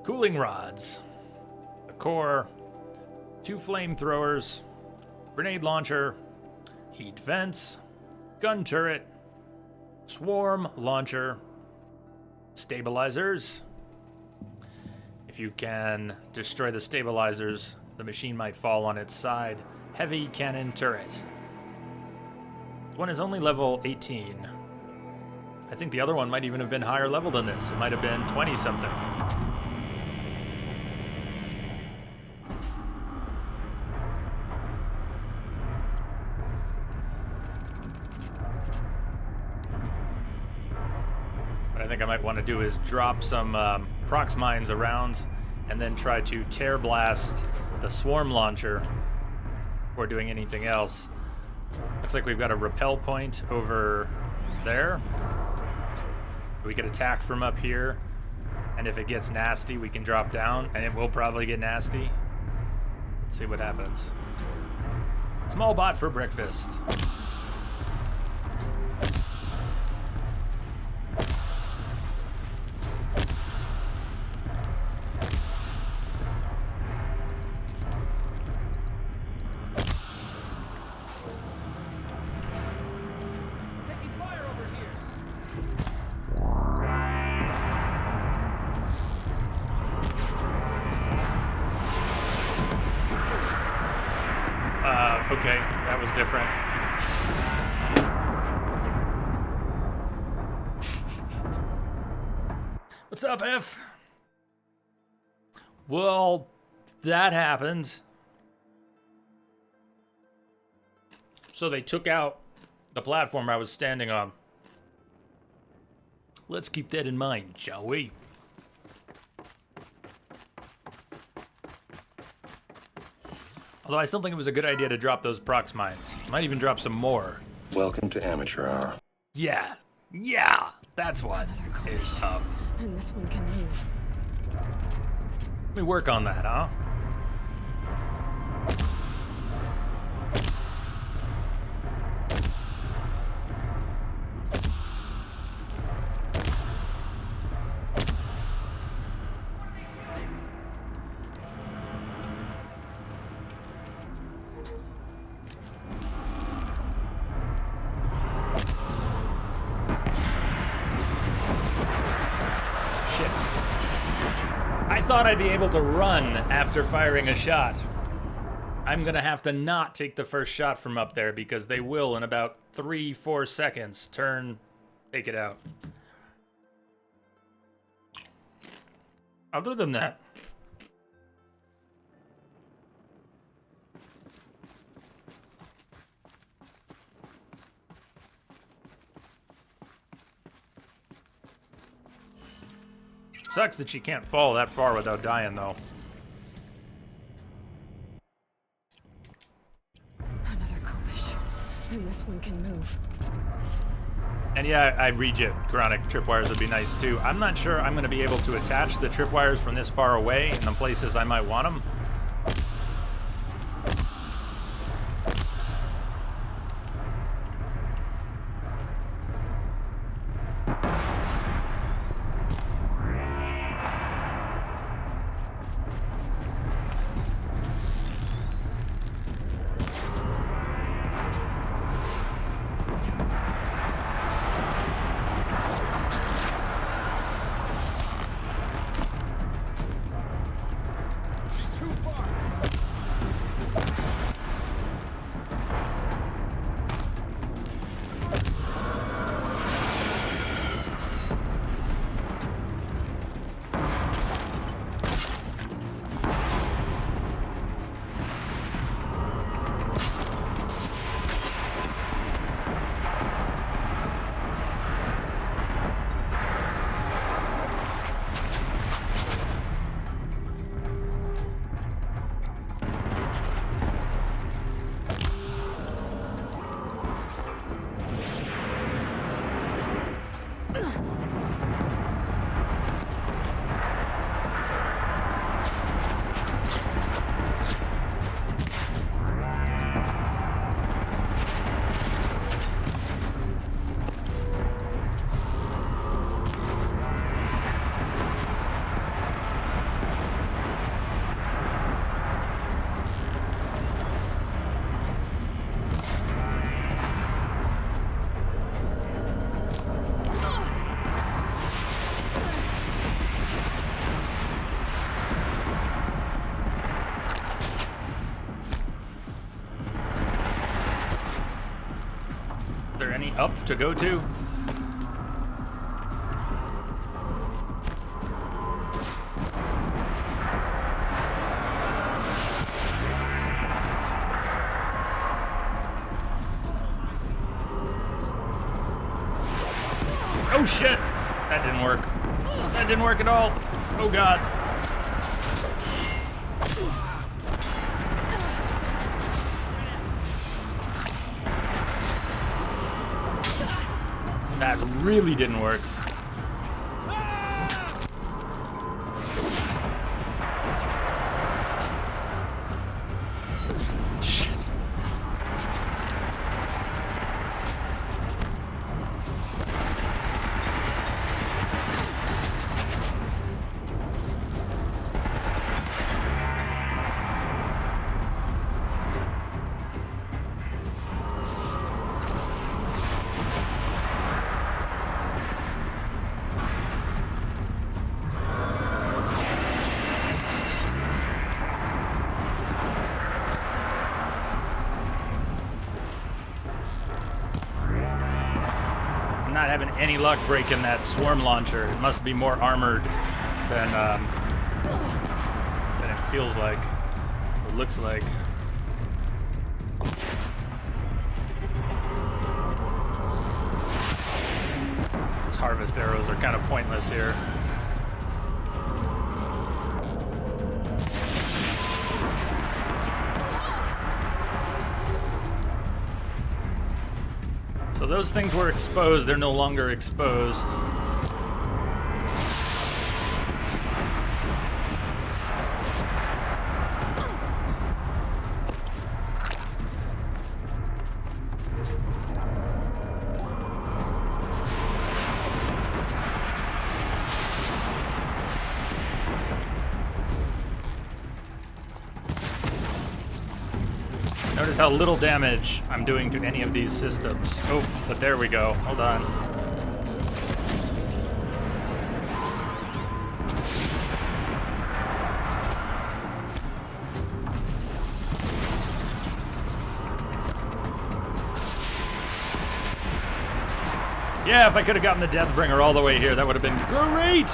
Cooling rods. A core. 2 flamethrowers. Grenade launcher. Heat vents. Gun turret. Swarm launcher. Stabilizers. If you can destroy the stabilizers, the machine might fall on its side. Heavy cannon turret. This one is only level 18. I think the other one might even have been higher level than this. It might have been 20-something. What I think I might want to do is drop some prox mines around and then try to tear blast the swarm launcher before doing anything else. Looks like we've got a rappel point over there. We could attack from up here, and if it gets nasty, we can drop down, and it will probably get nasty. Let's see what happens. Small bot for breakfast. Okay, that was different. What's up, F? Well, that happened. So they took out the platform I was standing on. Let's keep that in mind, shall we? Although I still think it was a good idea to drop those prox mines. Might even drop some more. Welcome to Amateur Hour. Yeah, that's what is up. And this one can move. Let me work on that, huh? I thought I'd be able to run after firing a shot. I'm gonna have to not take the first shot from up there because they will in about 3-4 seconds take it out. Other than that, sucks that she can't fall that far without dying, though. Another Kobish. And this one can move. And yeah, I read you. Chronic tripwires would be nice, too. I'm not sure I'm going to be able to attach the tripwires from this far away in the places I might want them. She's too there any up to go to? Oh shit! That didn't work. That didn't work at all. Oh god. That really didn't work. Shit. I'm not having any luck breaking that swarm launcher. It must be more armored than it feels like. It looks like. Those harvest arrows are kind of pointless here. So those things were exposed, they're no longer exposed. Notice how little damage I'm doing to any of these systems. Oh, but there we go. Hold on. Yeah, if I could have gotten the Deathbringer all the way here, that would have been great!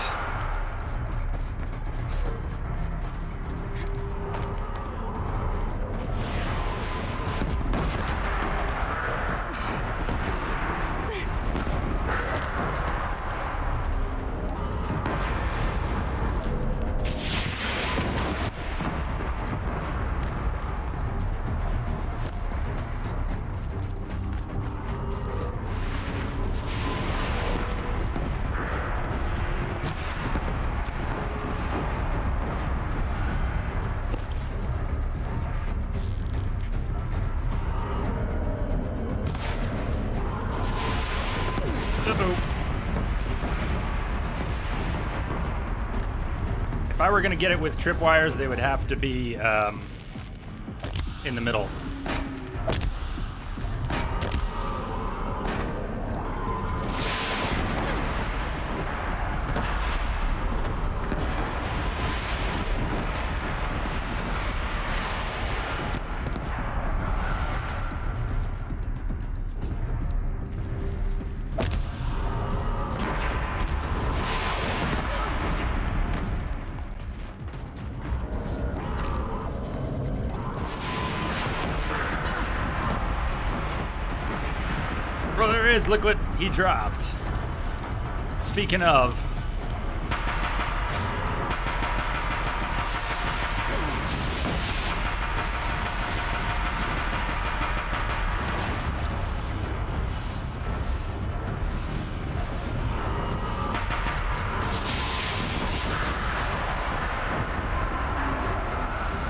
If I were going to get it with tripwires, they would have to be in the middle. Well, there is. Look what he dropped. Speaking of.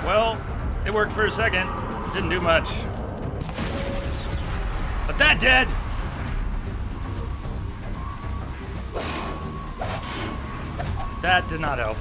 Well, it worked for a second. Didn't do much. But that did! That did not help.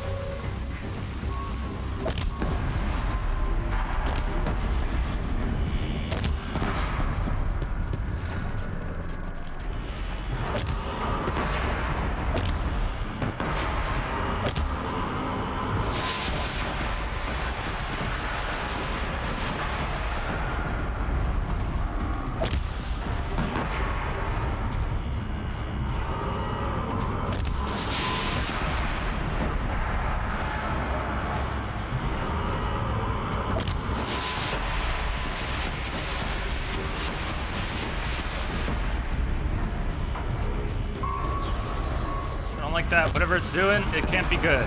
like that. Whatever it's doing, it can't be good.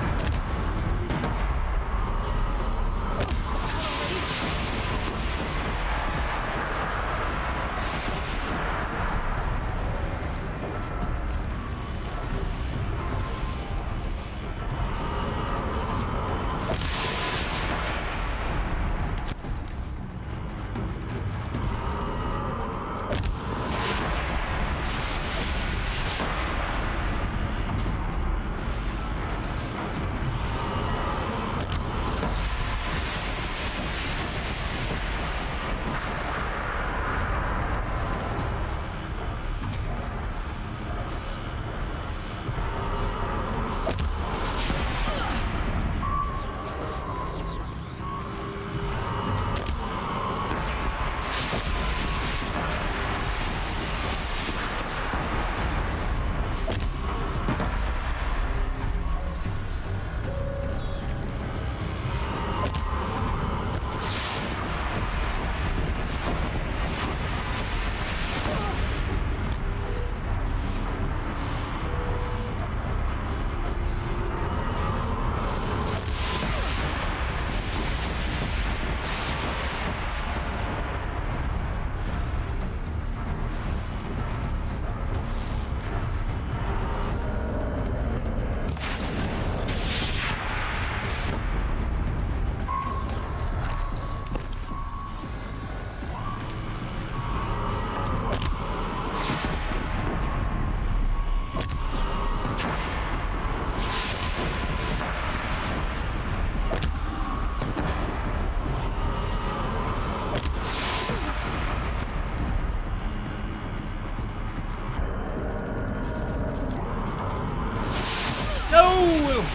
No!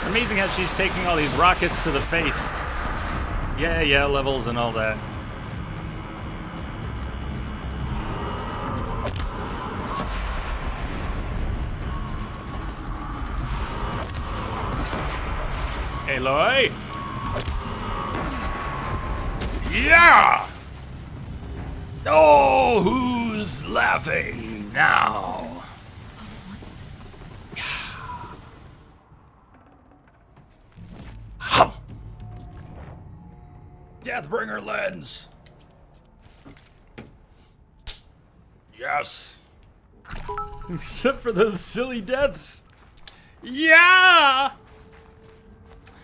Amazing how she's taking all these rockets to the face. Yeah, levels and all that. Aloy! Yeah! Oh, who's laughing now? Hum! Deathbringer lens! Yes! Except for those silly deaths. Yeah!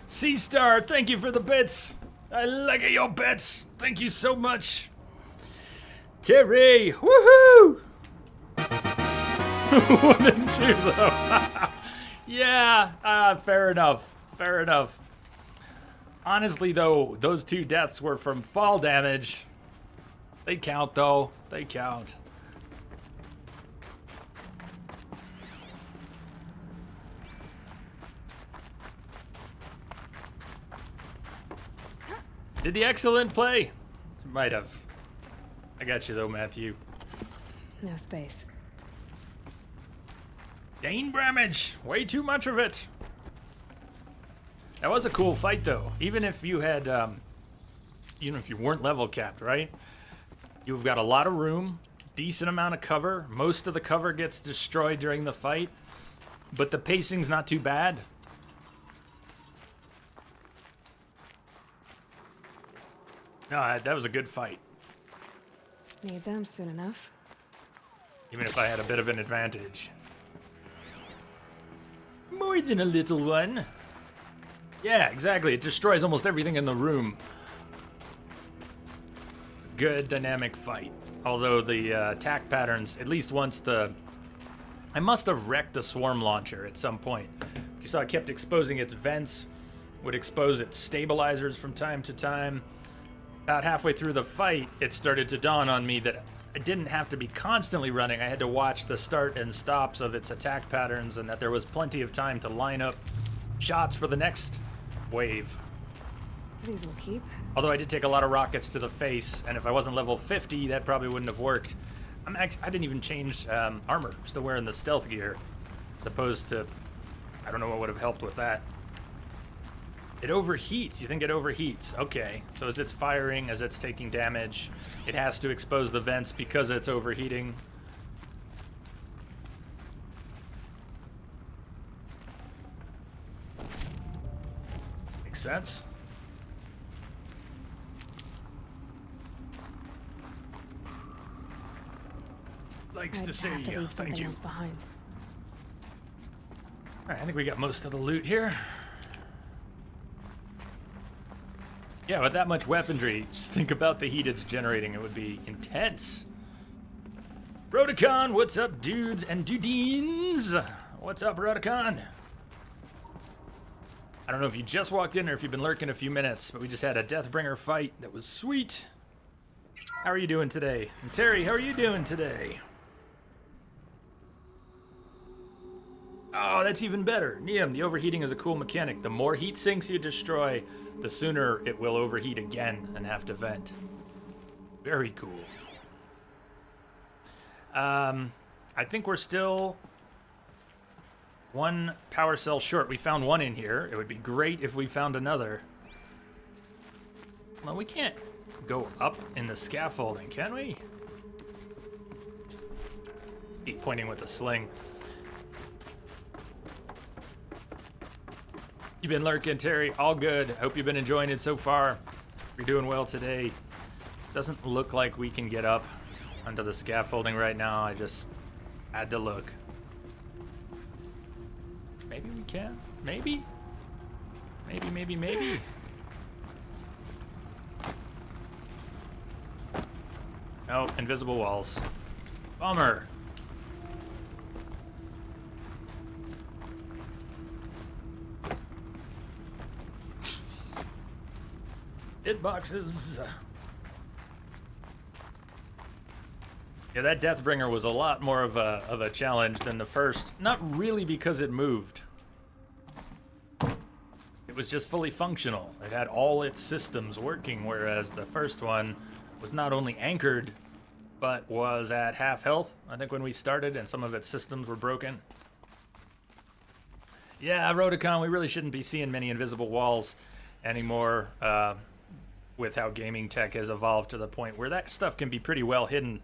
C-Star, thank you for the bits. I like your bits. Thank you so much. Terry, woohoo! 1 and 2 though. Yeah, fair enough. Fair enough. Honestly though, those 2 deaths were from fall damage. They count though. They count. Did the excellent play? Might have. I got you though, Matthew. No space. Dane Bramage! Way too much of it! That was a cool fight though. Even if you had, even if you weren't level capped, right? You've got a lot of room, decent amount of cover. Most of the cover gets destroyed during the fight, but the pacing's not too bad. No, that was a good fight. Need them soon enough. Even if I had a bit of an advantage. More than a little one. Yeah, exactly. It destroys almost everything in the room. It's a good dynamic fight. Although the attack patterns, at least once the... I must have wrecked the swarm launcher at some point. You saw it kept exposing its vents, would expose its stabilizers from time to time. About halfway through the fight, it started to dawn on me that I didn't have to be constantly running. I had to watch the start and stops of its attack patterns, and that there was plenty of time to line up shots for the next wave. These will keep. Although I did take a lot of rockets to the face, and if I wasn't level 50, that probably wouldn't have worked. I didn't even change armor. I'm still wearing the stealth gear, as opposed to, I don't know what would have helped with that. It overheats. You think it overheats? Okay. So as it's firing, as it's taking damage, it has to expose the vents because it's overheating. Makes sense. Likes to see have to you. leave Thank something you. else behind. Alright, I think we got most of the loot here. Yeah, with that much weaponry, just think about the heat it's generating. It would be intense. Rotacon, what's up, dudes and dudines? What's up, Rotacon? I don't know if you just walked in or if you've been lurking a few minutes, but we just had a Deathbringer fight that was sweet. How are you doing today? And Terry, how are you doing today? Oh, that's even better. Neum, the overheating is a cool mechanic. The more heat sinks you destroy, the sooner it will overheat again and have to vent. Very cool. I think we're still one power cell short. We found one in here. It would be great if we found another. Well, we can't go up in the scaffolding, can we? Keep pointing with the sling. You've been lurking, Terry. All good. I hope you've been enjoying it so far. You're doing well today. Doesn't look like we can get up onto the scaffolding right now. I just had to look. Maybe we can. Maybe. Maybe. Oh, invisible walls. Bummer. Hitboxes. Yeah, that Deathbringer was a lot more of a challenge than the first. Not really because it moved. It was just fully functional. It had all its systems working, whereas the first one was not only anchored, but was at half health, I think, when we started, and some of its systems were broken. Yeah, Rotacon, we really shouldn't be seeing many invisible walls anymore, with how gaming tech has evolved to the point where that stuff can be pretty well hidden.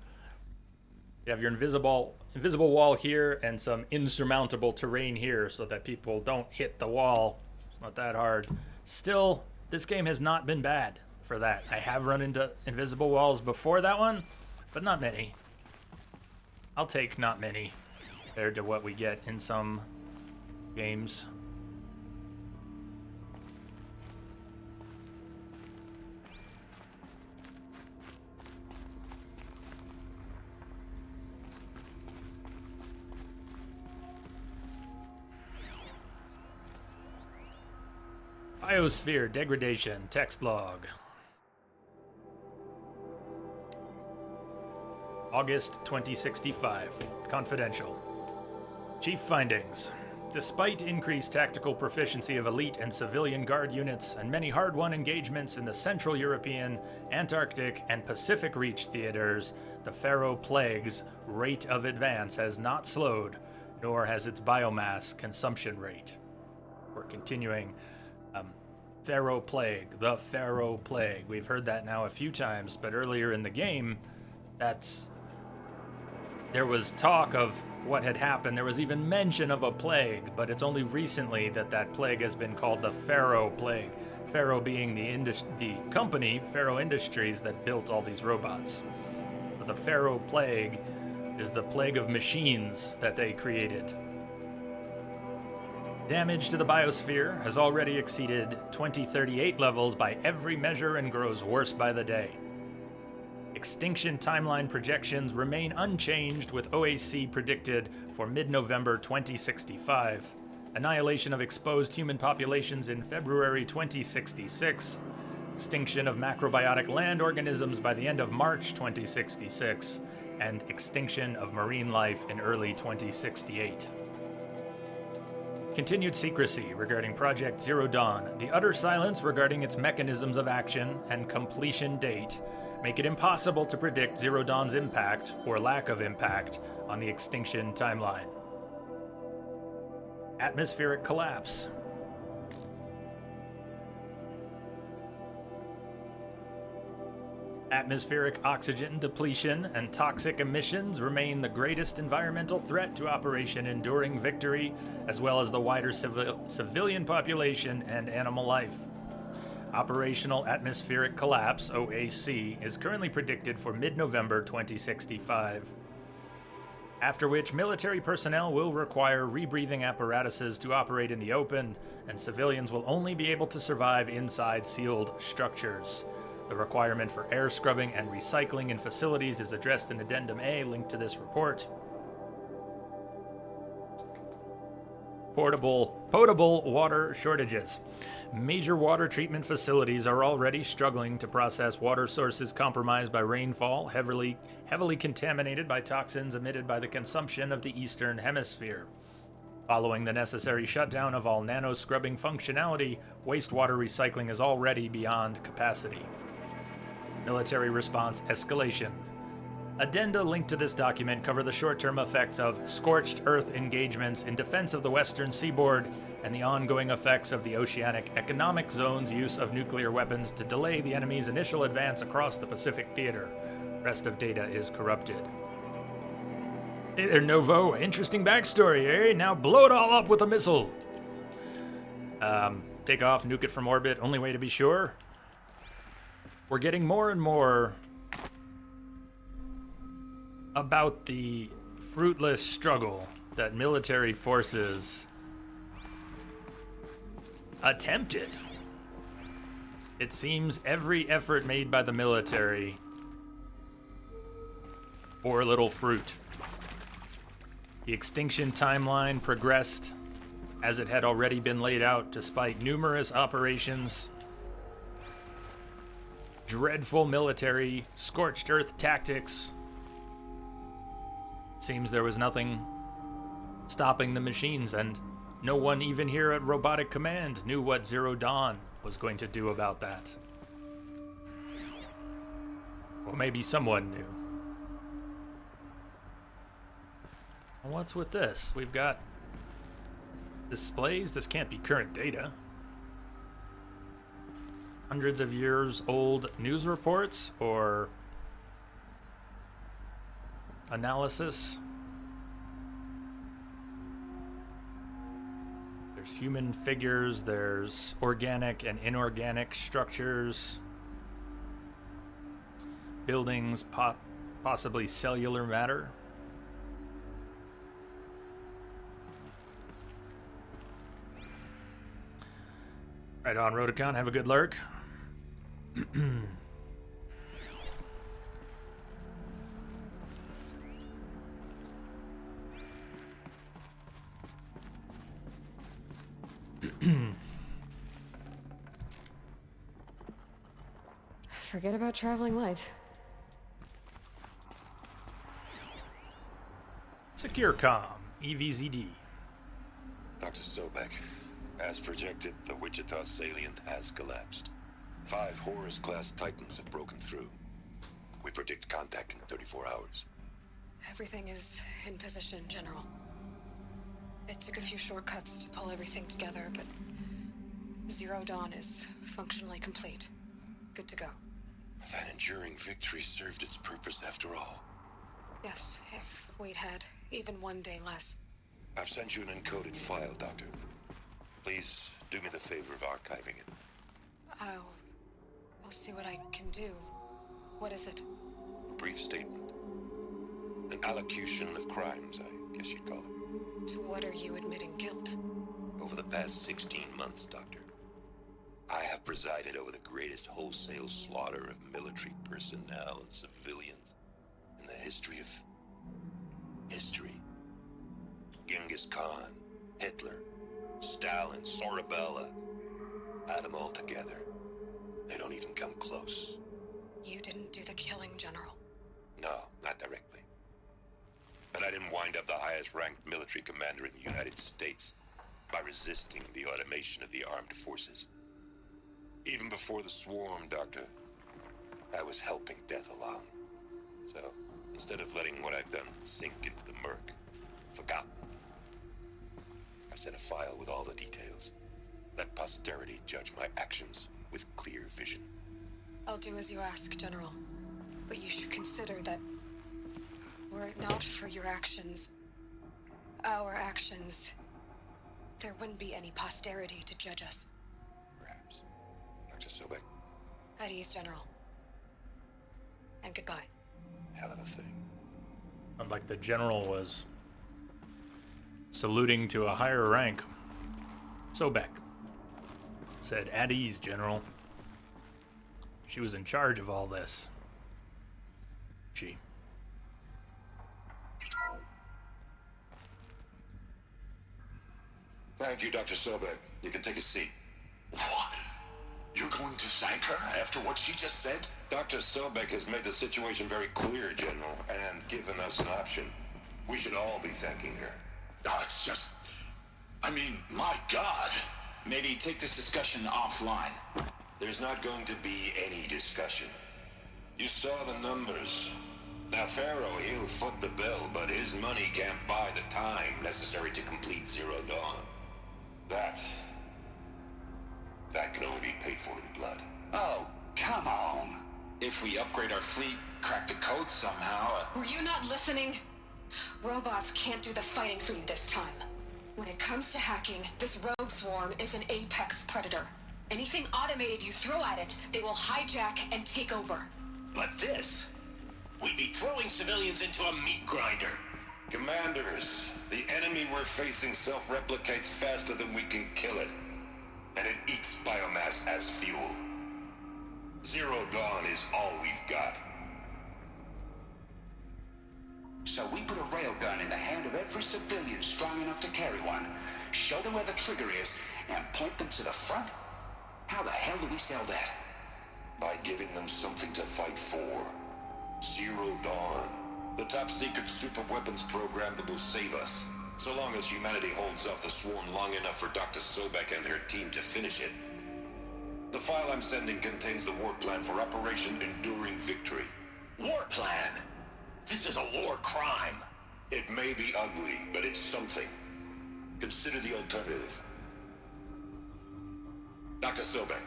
You have your invisible wall here and some insurmountable terrain here so that people don't hit the wall. It's not that hard. Still, this game has not been bad for that. I have run into invisible walls before that one, but not many. I'll take not many compared to what we get in some games. Biosphere degradation text log. August 2065. Confidential. Chief findings. Despite increased tactical proficiency of elite and civilian guard units and many hard-won engagements in the Central European, Antarctic, and Pacific Reach theaters, the Pharaoh Plague's rate of advance has not slowed, nor has its biomass consumption rate. We're continuing. Pharaoh Plague, the Pharaoh Plague. We've heard that now a few times, but earlier in the game, there was talk of what had happened. There was even mention of a plague, but it's only recently that plague has been called the Pharaoh Plague. Pharaoh being the company, Pharaoh Industries, that built all these robots. But the Pharaoh Plague is the plague of machines that they created. Damage to the biosphere has already exceeded 2038 levels by every measure and grows worse by the day. Extinction timeline projections remain unchanged, with OAC predicted for mid-November 2065, annihilation of exposed human populations in February 2066, extinction of macrobiotic land organisms by the end of March 2066, and extinction of marine life in early 2068. Continued secrecy regarding Project Zero Dawn, the utter silence regarding its mechanisms of action and completion date make it impossible to predict Zero Dawn's impact or lack of impact on the extinction timeline. Atmospheric collapse. Atmospheric oxygen depletion and toxic emissions remain the greatest environmental threat to Operation Enduring Victory, as well as the wider civilian population and animal life. Operational Atmospheric Collapse, OAC, is currently predicted for mid-November 2065. After which, military personnel will require rebreathing apparatuses to operate in the open, and civilians will only be able to survive inside sealed structures. The requirement for air scrubbing and recycling in facilities is addressed in Addendum A, linked to this report. Potable water shortages. Major water treatment facilities are already struggling to process water sources compromised by rainfall, heavily contaminated by toxins emitted by the consumption of the Eastern Hemisphere. Following the necessary shutdown of all nano-scrubbing functionality, wastewater recycling is already beyond capacity. Military response escalation. Addenda linked to this document cover the short-term effects of scorched earth engagements in defense of the western seaboard and the ongoing effects of the Oceanic Economic Zone's use of nuclear weapons to delay the enemy's initial advance across the Pacific theater. Rest of data is corrupted. Hey there, Novo. Interesting backstory, eh? Now blow it all up with a missile. Take off, nuke it from orbit. Only way to be sure. We're getting more and more about the fruitless struggle that military forces attempted. It seems every effort made by the military bore little fruit. The extinction timeline progressed as it had already been laid out, despite numerous operations, dreadful military, scorched earth tactics. Seems there was nothing stopping the machines, and no one even here at Robotic Command knew what Zero Dawn was going to do about that. Or maybe someone knew. What's with this? We've got displays. This can't be current data. Hundreds of years old news reports or analysis. There's human figures, there's organic and inorganic structures, buildings, possibly cellular matter. Right on, Rotacon. Have a good lurk. Forget about traveling light. SecureCom, EVZD. Dr. Sobek, as projected, the Wichita salient has collapsed. 5 Horus-class Titans have broken through. We predict contact in 34 hours. Everything is in position, General. It took a few shortcuts to pull everything together, but Zero Dawn is functionally complete. Good to go. That enduring victory served its purpose after all. Yes, if we'd had even one day less. I've sent you an encoded file, Doctor. Please do me the favor of archiving it. I'll see what I can do. What is it? A brief statement. An allocution of crimes, I guess you'd call it. To what are you admitting guilt? Over the past 16 months, Doctor, I have presided over the greatest wholesale slaughter of military personnel and civilians in the history of history. Genghis Khan, Hitler, Stalin, Sorabella, add them all together. They don't even come close. You didn't do the killing, General. No, not directly. But I didn't wind up the highest-ranked military commander in the United States by resisting the automation of the armed forces. Even before the swarm, Doctor, I was helping death along. So, instead of letting what I've done sink into the murk, forgotten, I sent a file with all the details. Let posterity judge my actions with clear vision. I'll do as you ask, General. But you should consider that were it not for your actions, our actions, there wouldn't be any posterity to judge us. Perhaps. Dr. Sobek. At ease, General. And goodbye. Hell of a thing. Like the general was saluting to a higher rank. Sobek said, "At ease, General." She was in charge of all this. She. Thank you, Dr. Sobek. You can take a seat. What? You're going to thank her after what she just said? Dr. Sobek has made the situation very clear, General, and given us an option. We should all be thanking her. Oh, it's just... I mean, my God. Maybe take this discussion offline. There's not going to be any discussion. You saw the numbers. Now, Pharaoh, he'll foot the bill, but his money can't buy the time necessary to complete Zero Dawn. That can only be paid for in blood. Oh, come on. If we upgrade our fleet, crack the code somehow... Were you not listening? Robots can't do the fighting for you this time. When it comes to hacking, this rogue swarm is an apex predator. Anything automated you throw at it, they will hijack and take over. But this... We'd be throwing civilians into a meat grinder. Commanders, the enemy we're facing self-replicates faster than we can kill it. And it eats biomass as fuel. Zero Dawn is all we've got. So we put a railgun in the hand of every civilian strong enough to carry one, show them where the trigger is, and point them to the front? How the hell do we sell that? By giving them something to fight for. Zero Dawn. The top-secret superweapons program that will save us. So long as humanity holds off the swarm long enough for Dr. Sobek and her team to finish it. The file I'm sending contains the war plan for Operation Enduring Victory. War plan? This is a war crime. It may be ugly, but it's something. Consider the alternative. Dr. Sobek,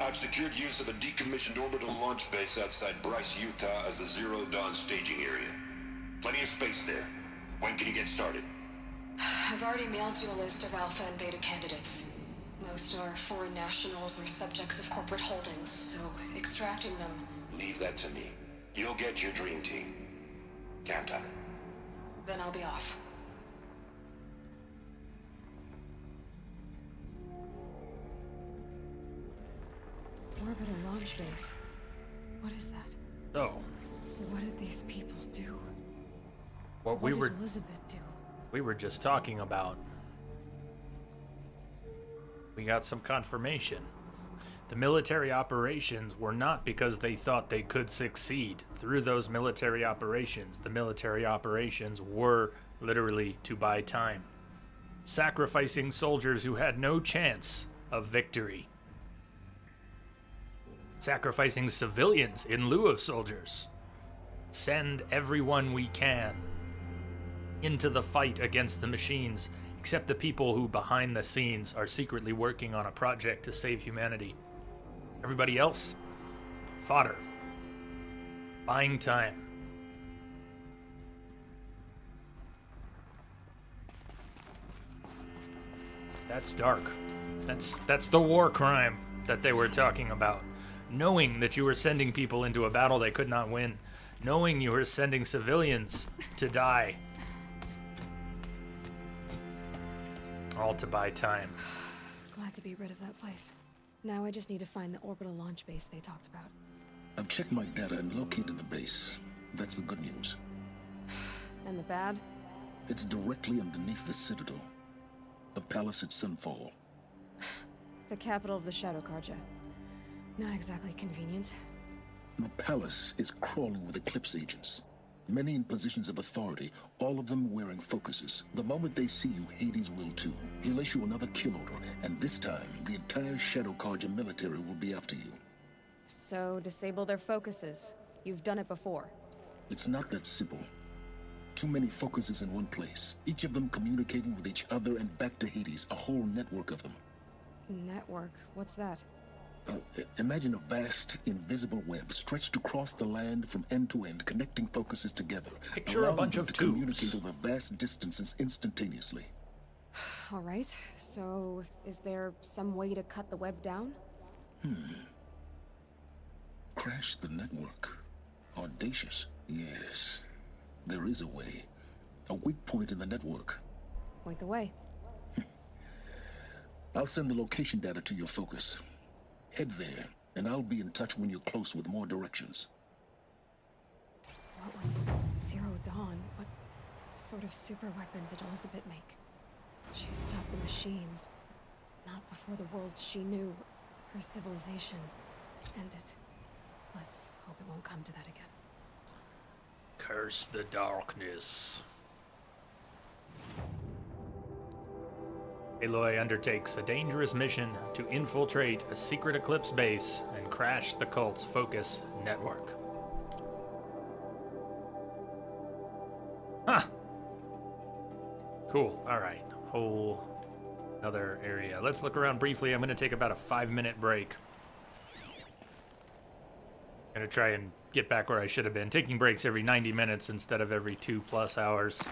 I've secured use of a decommissioned orbital launch base outside Bryce, Utah as the Zero Dawn staging area. Plenty of space there. When can you get started? I've already mailed you a list of Alpha and Beta candidates. Most are foreign nationals or subjects of corporate holdings, so extracting them... Leave that to me. You'll get your dream team. Count on it. Then I'll be off. Orbital launch base. What is that? Oh, What did these people do? what What did Elizabeth do? we were just talking about. We got some confirmation. The military operations were not because they thought they could succeed. Through those military operations, the military operations were literally to buy time, sacrificing soldiers who had no chance of victory, sacrificing civilians in lieu of soldiers. Send everyone we can into the fight against the machines, except the people who behind the scenes are secretly working on a project to save humanity. Everybody else, fodder. Buying time. That's dark. That's the war crime that they were talking about. Knowing that you were sending people into a battle they could not win. Knowing you were sending civilians to die. All to buy time. Glad to be rid of that place. Now I just need to find the orbital launch base they talked about. I've checked my data and located the base. That's the good news. And the bad? It's directly underneath the Citadel. The palace at Sunfall. The capital of the Shadow Carja. Not exactly convenient. The palace is crawling with Eclipse agents. Many in positions of authority, all of them wearing focuses. The moment they see you, Hades will too. He'll issue another kill order, and this time, the entire Shadow Carja military will be after you. So, disable their focuses. You've done it before. It's not that simple. Too many focuses in one place, each of them communicating with each other and back to Hades, a whole network of them. Network? What's that? Imagine a vast, invisible web stretched across the land from end to end, connecting focuses together. Picture a bunch them of to communicate tubes. over vast distances instantaneously. Alright, so is there some way to cut the web down? Crash the network. Audacious. Yes, there is a way. A weak point in the network. Point the way. I'll send the location data to your focus. Head there, and I'll be in touch when you're close with more directions. What was Zero Dawn? What sort of super weapon did Elizabeth make? She stopped the machines. Not before the world she knew, her civilization, ended. Let's hope it won't come to that again. Curse the darkness. Aloy undertakes a dangerous mission to infiltrate a secret Eclipse base and crash the cult's focus network. Huh. Cool. All right. Whole other area. Let's look around briefly. I'm going to take about a 5-minute break. I'm going to try and get back where I should have been. Taking breaks every 90 minutes instead of every 2+ hours.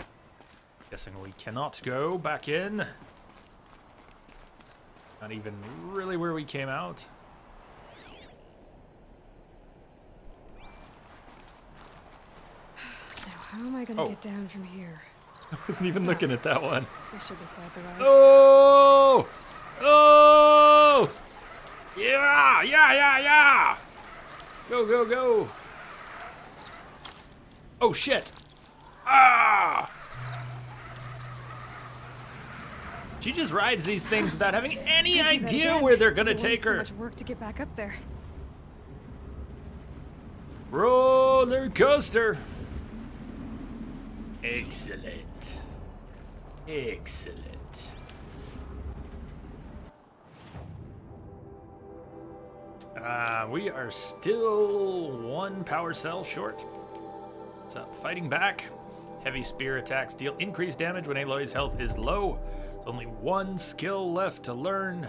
Guessing we cannot go back in. Not even really where we came out. Now, how am I gonna get down from here? I wasn't even looking at that one. This should be quite the ride. Oh! Oh! Yeah! Yeah, yeah, yeah! Go, go, go! Oh, shit! Ah! She just rides these things without having any idea where they're gonna take her. So much work to get back up there. Roller coaster. Excellent. Excellent. We are still 1 power cell short. So fighting back. Heavy spear attacks deal increased damage when Aloy's health is low. There's only 1 skill left to learn.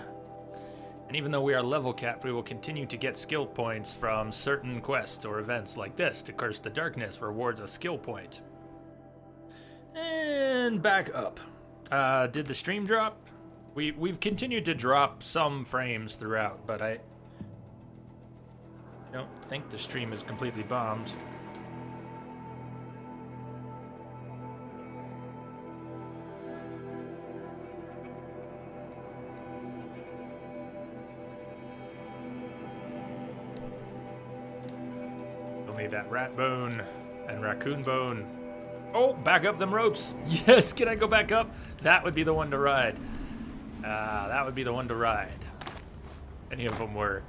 And even though we are level capped, we will continue to get skill points from certain quests or events like this. To Curse the Darkness rewards a skill point. And back up. Did the stream drop? We've continued to drop some frames throughout, but I don't think the stream is completely bombed. Need that rat bone and raccoon bone. Oh, back up them ropes. Yes, can I go back up? That would be the one to ride. That would be the one to ride. Any of them were.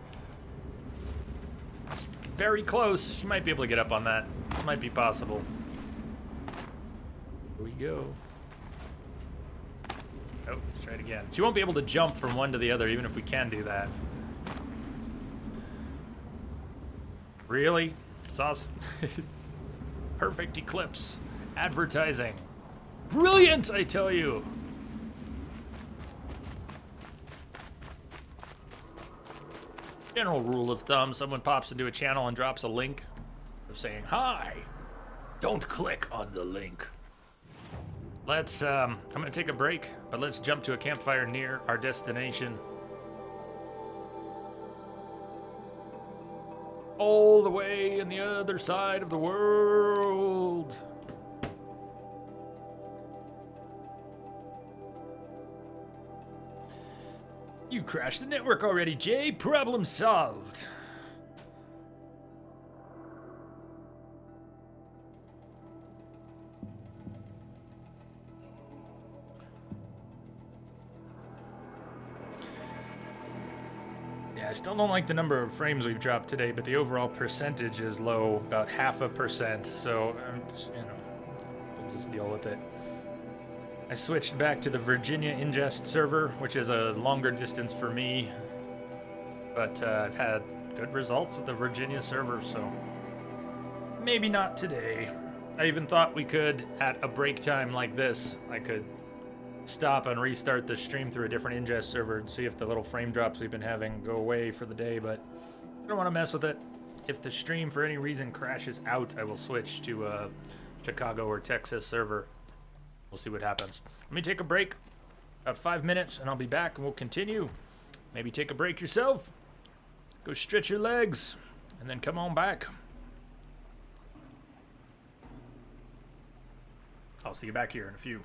It's very close. She might be able to get up on that. This might be possible. Here we go. Oh, let's try it again. She won't be able to jump from one to the other, even if we can do that. Really? Sauce. Perfect eclipse. Advertising. Brilliant, I tell you. General rule of thumb, someone pops into a channel and drops a link of saying, hi, don't click on the link. Let's, I'm gonna take a break, but let's jump to a campfire near our destination. All the way on the other side of the world. You crashed the network already, Jay. Problem solved. I still don't like the number of frames we've dropped today, but the overall percentage is low, about 0.5%, so, we'll just deal with it. I switched back to the Virginia ingest server, which is a longer distance for me, but I've had good results with the Virginia server, so maybe not today. I even thought we could, at a break time like this, I could stop and restart the stream through a different ingest server and see if the little frame drops we've been having go away for the day, but I don't want to mess with it. If the stream for any reason crashes out, I will switch to a Chicago or Texas server. We'll see what happens. Let me take a break, about 5 minutes, and I'll be back and we'll continue. Maybe take a break yourself. Go stretch your legs, and then come on back. I'll see you back here in a few.